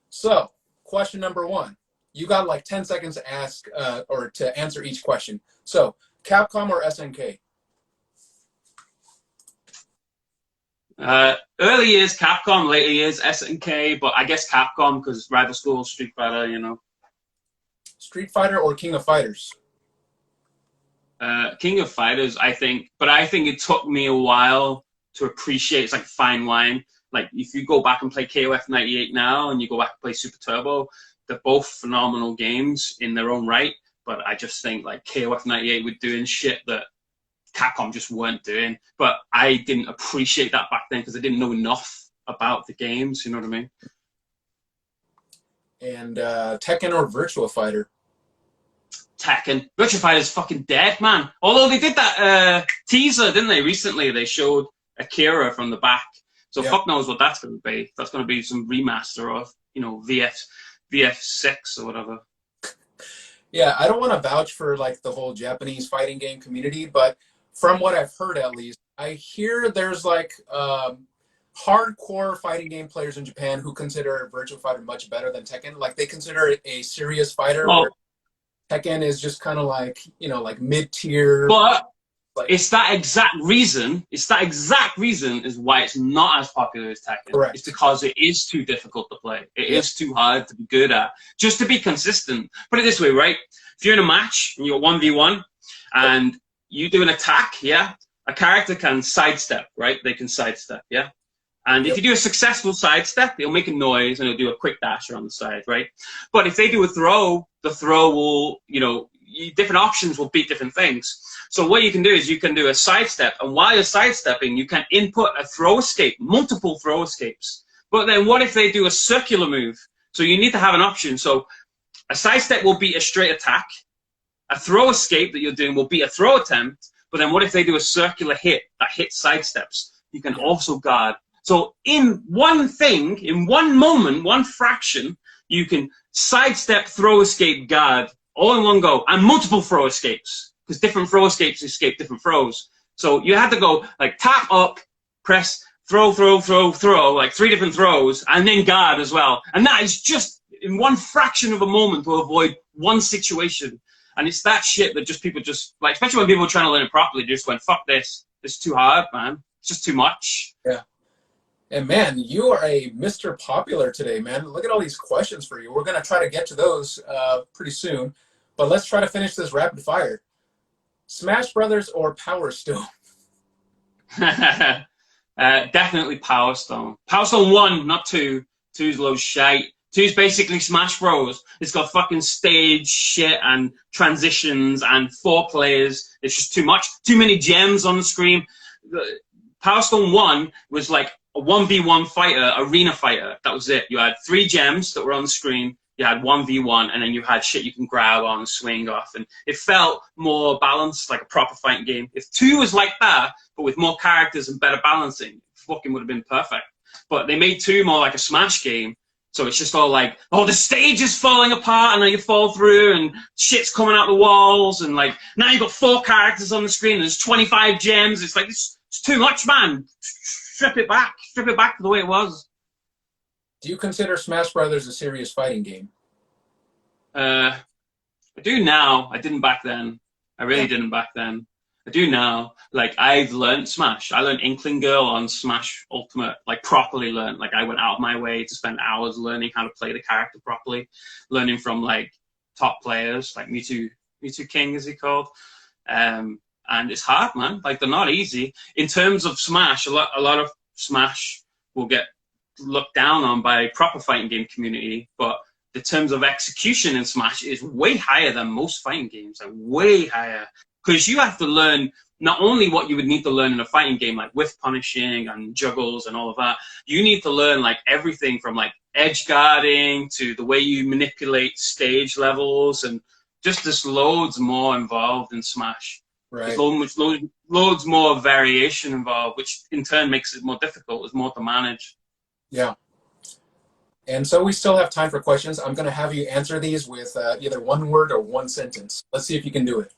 So, question number 1. You got like 10 seconds to ask or to answer each question. So, Capcom or SNK? Early years Capcom, later years SNK, but I guess Capcom because rival school, Street Fighter, you know. Street Fighter or King of Fighters? King of Fighters, I think. But I think it took me a while to appreciate. It's like a fine wine. Like, if you go back and play KOF 98 now and you go back and play Super Turbo, they're both phenomenal games in their own right. But I just think, like, KOF 98 were doing shit that Capcom just weren't doing. But I didn't appreciate that back then because I didn't know enough about the games, you know what I mean? And Tekken or Virtua Fighter? Tekken. Virtua Fighter's fucking dead, man. Although they did that teaser, didn't they, recently? They showed Akira from the back. So yeah. Fuck knows what that's going to be. That's going to be some remaster of, you know, VF6 or whatever. Yeah, I don't want to vouch for, like, the whole Japanese fighting game community, but from what I've heard, at least, I hear there's, like, hardcore fighting game players in Japan who consider Virtua Fighter much better than Tekken. Like, they consider it a serious fighter, where Tekken is just kind of like, you know, like mid-tier. But it's that exact reason. It's that exact reason is why it's not as popular as Tekken. Correct. It's because it is too difficult to play. It is too hard to be good at. Just to be consistent. Put it this way, right? If you're in a match and you're 1v1 and you do an attack, yeah, a character can sidestep, right? They can sidestep, yeah. And if Yep. you do a successful sidestep, it'll make a noise and it'll do a quick dash around the side, right? But if they do a throw, the throw will, different options will beat different things. So what you can do is you can do a sidestep, and while you're sidestepping, you can input a throw escape, multiple throw escapes. But then what if they do a circular move? So you need to have an option. So a sidestep will beat a straight attack. A throw escape that you're doing will beat a throw attempt. But then what if they do a circular hit that hits sidesteps? You can also guard. So in one thing, in one moment, one fraction, you can sidestep, throw escape, guard, all in one go, and multiple throw escapes, because different throw escapes escape different throws. So you had to go like tap up, press, throw, like 3 different throws, and then guard as well. And that is just in one fraction of a moment to avoid one situation. And it's that shit that people just, like, especially when people are trying to learn it properly, just went, fuck this. It's too hard, man. It's just too much. Yeah. And man, you are a Mr. Popular today, man. Look at all these questions for you. We're going to try to get to those pretty soon. But let's try to finish this rapid fire. Smash Brothers or Power Stone? Definitely Power Stone. Power Stone 1, not 2. 2's low shite. 2's basically Smash Bros. It's got fucking stage shit and transitions and 4 players. It's just too much. Too many gems on the screen. Power Stone 1 was like a 1v1 fighter, arena fighter. That was it. You had 3 gems that were on the screen. You had 1v1, and then you had shit you can grab on, swing off, and it felt more balanced, like a proper fighting game. If 2 was like that, but with more characters and better balancing, fucking would have been perfect. But they made 2 more like a Smash game, so it's just all like, oh, the stage is falling apart, and then you fall through, and shit's coming out the walls, and like, now you've got 4 characters on the screen, and there's 25 gems. It's like, it's too much, man. Strip it back to the way it was. Do you consider Smash Brothers a serious fighting game? I do now. I didn't back then. I really didn't back then. I do now. Like, I've learned Smash. I learned Inkling Girl on Smash Ultimate, like properly learned. Like, I went out of my way to spend hours learning how to play the character properly, learning from like top players, like Mewtwo King, as he called. And it's hard, man. Like, they're not easy. In terms of Smash, a lot of Smash will get looked down on by proper fighting game community, but the terms of execution in Smash is way higher than most fighting games, like way higher. Because you have to learn not only what you would need to learn in a fighting game, like whiff punishing and juggles and all of that, you need to learn like everything from like edge guarding to the way you manipulate stage levels, and just there's loads more involved in Smash. Right. There's loads more variation involved, which in turn makes it more difficult. There's more to manage. Yeah. And so we still have time for questions. I'm going to have you answer these with either one word or one sentence. Let's see if you can do it.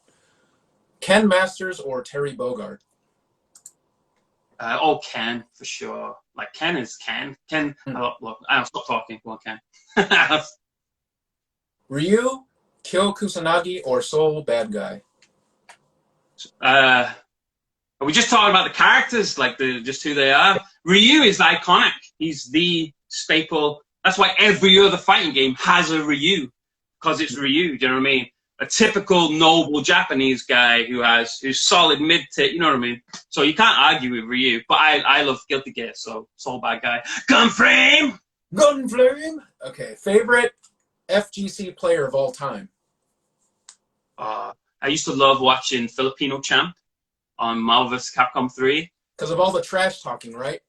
Ken Masters or Terry Bogard? Ken, for sure. Like, Ken is Ken. Ken, look, I'll stop talking. Go on, Ken. Ryu, Kyo Kusanagi, or Soul Bad Guy? Are we just talking about the characters, like just who they are? Ryu is iconic. He's the staple. That's why every other fighting game has a Ryu, because it's Ryu. Do you know what I mean? A typical noble Japanese guy who's solid mid-tit. You know what I mean? So you can't argue with Ryu. But I love Guilty Gear, so Soul Bad Guy. Gunflame. Okay. Favorite FGC player of all time? I used to love watching Filipino Champ on Marvel vs. Capcom 3. Because of all the trash talking, right?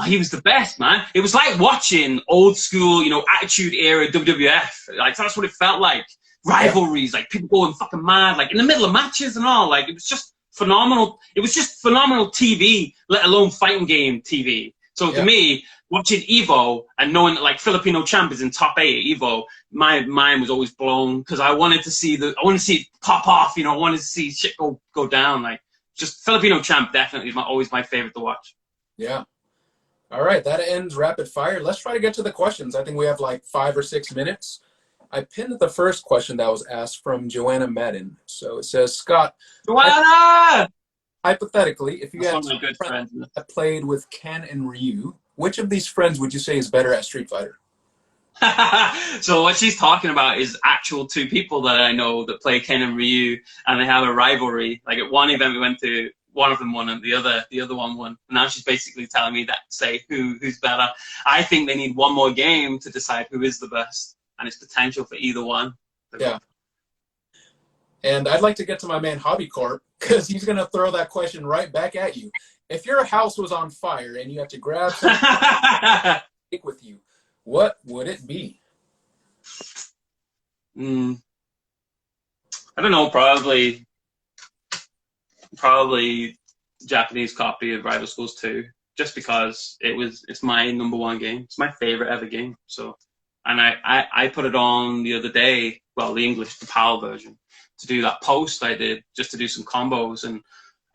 He was the best, man. It was like watching old school, Attitude Era WWF. Like, that's what it felt like. Rivalries, like people going fucking mad, like in the middle of matches and all. Like, it was just phenomenal. It was just phenomenal TV, let alone fighting game TV. So to me, watching Evo and knowing that like Filipino Champ is in top 8 at Evo, my mind was always blown, because I wanted to see it pop off. I wanted to see shit go down. Like, just Filipino Champ definitely is always my favorite to watch. Yeah. All right, that ends rapid fire. Let's try to get to the questions. I think we have like 5 or 6 minutes. I pinned the first question that was asked from Joanna Madden. So it says, Scott, Joanna! Hypothetically, if you That's had one of my good friends that played with Ken and Ryu, which of these friends would you say is better at Street Fighter? So what she's talking about is actual 2 people that I know that play Ken and Ryu, and they have a rivalry. Like, at one event we went to, one of them won and the other one won. And now she's basically telling me that say who's better. I think they need one more game to decide who is the best, and it's potential for either one. Yeah. And I'd like to get to my man Hobby Corp, because he's going to throw that question right back at you. If your house was on fire and you had to grab something to take with you, what would it be? I don't know, probably Japanese copy of Rival Schools 2, just because it's my #1 game. It's my favorite ever game. So, and I put it on the other day, well, the PAL version, to do that post I did, just to do some combos, and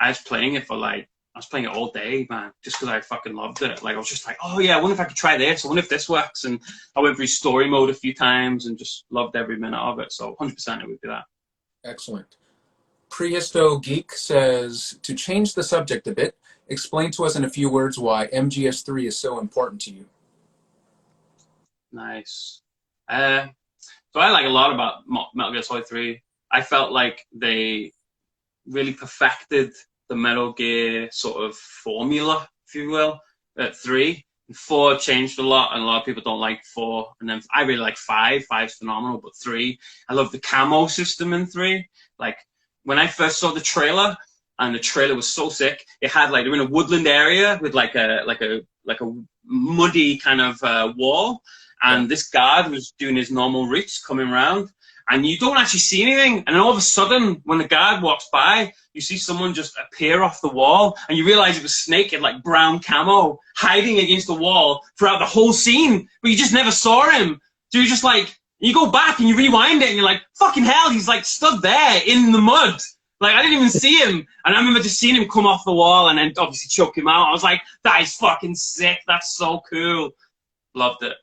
I was playing it all day, man, just because I fucking loved it. Like, I was just like, oh yeah, I wonder if I could try this, I wonder if this works, and I went through story mode a few times and just loved every minute of it. So 100% it would be that. Excellent. Prehisto Geek says, to change the subject a bit, explain to us in a few words why MGS3 is so important to you. Nice. So I like a lot about Metal Gear Solid 3. I felt like they really perfected the Metal Gear sort of formula, if you will, at 3. And 4 changed a lot, and a lot of people don't like 4. And then I really like 5. 5's phenomenal, but 3, I love the camo system in 3. Like, when I first saw the trailer, and the trailer was so sick, it had like, they're in a woodland area with like a muddy kind of wall, and this guard was doing his normal routes coming around, and you don't actually see anything, and then all of a sudden, when the guard walks by, you see someone just appear off the wall, and you realize it was Snake in like brown camo, hiding against the wall throughout the whole scene, but you just never saw him. So you're just like, you go back and you rewind it, and you're like, fucking hell, he's like stood there in the mud. Like, I didn't even see him. And I remember just seeing him come off the wall and then obviously choke him out. I was like, that is fucking sick. That's so cool. Loved it.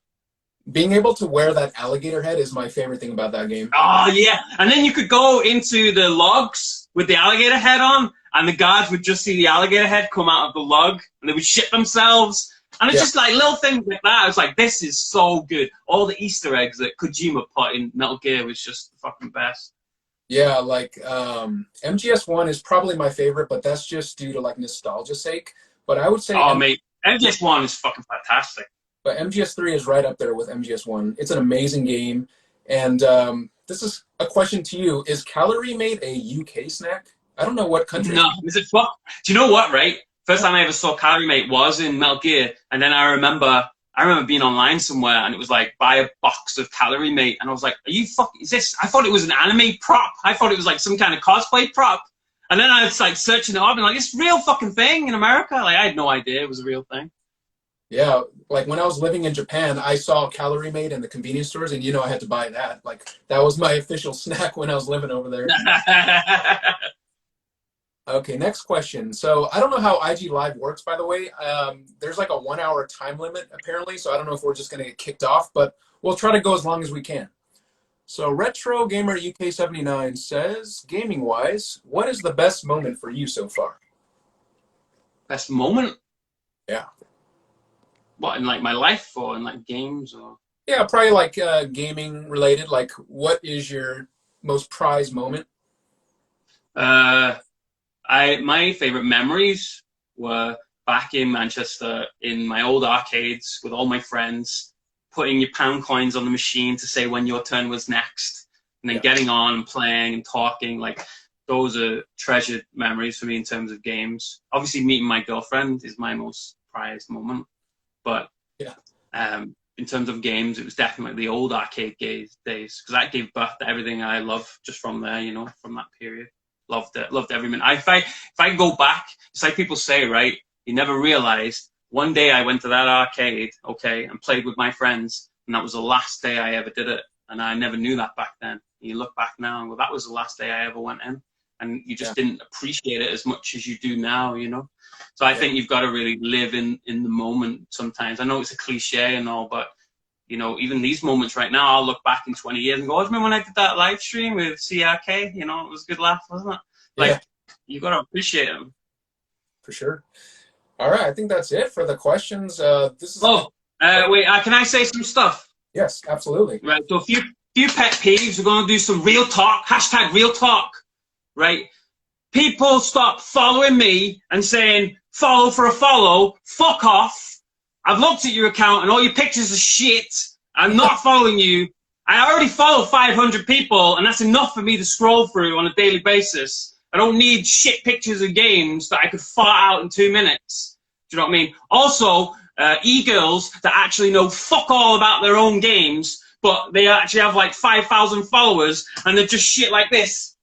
Being able to wear that alligator head is my favorite thing about that game. Oh, yeah. And then you could go into the logs with the alligator head on, and the guards would just see the alligator head come out of the log, and they would shit themselves. And it's just like little things like that. I was like, this is so good. All the Easter eggs that Kojima put in Metal Gear was just the fucking best. Yeah, like MGS1 is probably my favorite, but that's just due to like nostalgia's sake. But I would say mate, MGS1 is fucking fantastic. But MGS3 is right up there with MGS1. It's an amazing game. And this is a question to you. Is Calorie Mate a UK snack? I don't know what country. No, is it fuck? Do you know what, right? First time I ever saw Calorie Mate was in Metal Gear, and then I remember being online somewhere, and it was like, buy a box of Calorie Mate, and I was like, are you fucking, is this, I thought it was an anime prop. I thought it was like some kind of cosplay prop. And then I was like searching it up, and like, it's a real fucking thing in America. Like, I had no idea it was a real thing. Yeah, like when I was living in Japan, I saw Calorie Mate in the convenience stores, and I had to buy that. Like, that was my official snack when I was living over there. Okay, next question. So I don't know how IG Live works, by the way. There's like a 1-hour time limit, apparently, so I don't know if we're just going to get kicked off, but we'll try to go as long as we can. So Retro Gamer UK79 says, gaming-wise, what is the best moment for you so far? Best moment? Yeah. What, in like my life or in like games or? Yeah, probably like gaming related. Like, what is your most prized moment? My favorite memories were back in Manchester in my old arcades with all my friends, putting your pound coins on the machine to say when your turn was next, and then getting on and playing and talking. Like, those are treasured memories for me in terms of games. Obviously, meeting my girlfriend is my most prized moment. But in terms of games, it was definitely the old arcade days, because that gave birth to everything I love just from there, from that period. Loved it. Loved every minute. If I go back, it's like people say, right? You never realized. One day I went to that arcade, and played with my friends, and that was the last day I ever did it. And I never knew that back then. You look back now, and that was the last day I ever went in. And you just didn't appreciate it as much as you do now, So I think you've got to really live in the moment sometimes. I know it's a cliche and all, but, even these moments right now, I'll look back in 20 years and go, oh, remember when I did that live stream with CRK? It was a good laugh, wasn't it? Like, you got to appreciate them. For sure. All right, I think that's it for the questions. This is. Wait, can I say some stuff? Yes, absolutely. Right, so a few pet peeves. We're going to do some real talk, #real talk, right? people stop following me and saying, follow for a follow, fuck off. I've looked at your account and all your pictures are shit. I'm not following you. I already follow 500 people, and that's enough for me to scroll through on a daily basis. I don't need shit pictures of games that I could fart out in 2 minutes. Do you know what I mean? Also, e-girls that actually know fuck all about their own games, but they actually have like 5,000 followers, and they're just shit like this.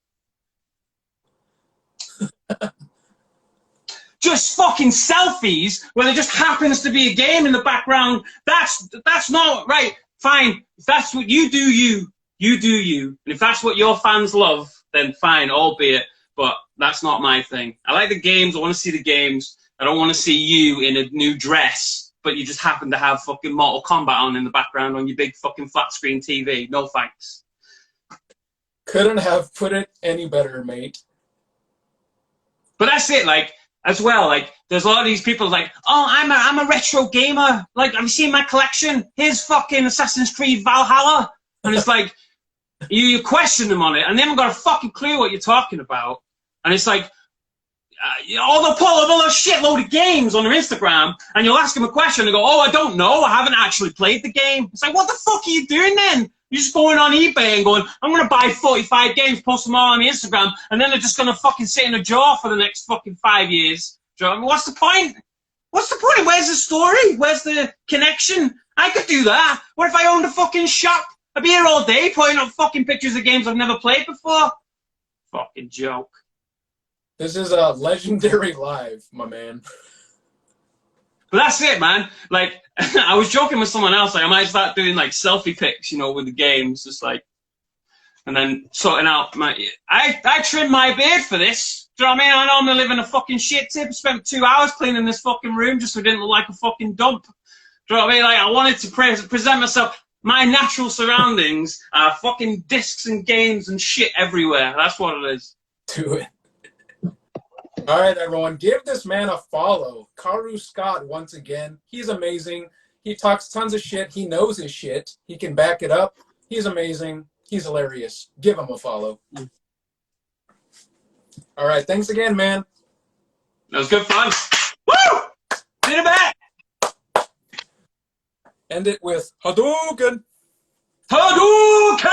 Just fucking selfies where there just happens to be a game in the background. That's not right. Fine. If that's what you do, you do you. And if that's what your fans love, then fine, albeit. But that's not my thing. I like the games. I want to see the games. I don't want to see you in a new dress, but you just happen to have fucking Mortal Kombat on in the background on your big fucking flat screen TV. No thanks. Couldn't have put it any better, mate. But that's it, like, as well, like, there's a lot of these people like, oh, I'm a retro gamer. Like, have you seen my collection? Here's fucking Assassin's Creed Valhalla. And it's like, you question them on it, and they haven't got a fucking clue what you're talking about. And it's like, they'll pull a shitload of games on their Instagram, and you'll ask them a question, and they go, oh, I don't know, I haven't actually played the game. It's like, what the fuck are you doing then? You're just going on eBay and going, I'm going to buy 45 games, post them all on the Instagram, and then they're just going to fucking sit in a drawer for the next fucking 5 years. Do you know what I mean? What's the point? What's the point? Where's the story? Where's the connection? I could do that. What if I owned a fucking shop? I'd be here all day putting up fucking pictures of games I've never played before. Fucking joke. This is a legendary live, my man. But that's it, man. Like, I was joking with someone else. Like, I might start doing like selfie pics, you know, with the games, just like, and then sorting out my. I trimmed my beard for this. Do you know what I mean? I normally live in a fucking shit tip. I spent 2 hours cleaning this fucking room just so it didn't look like a fucking dump. Do you know what I mean? Like, I wanted to present myself. My natural surroundings are fucking discs and games and shit everywhere. That's what it is. Do it. All right, everyone, give this man a follow. Kaworuscott, once again, he's amazing. He talks tons of shit. He knows his shit. He can back it up. He's amazing. He's hilarious. Give him a follow. All right, thanks again, man. That was good fun. Woo! Did it back. End it with Hadouken! Hadouken!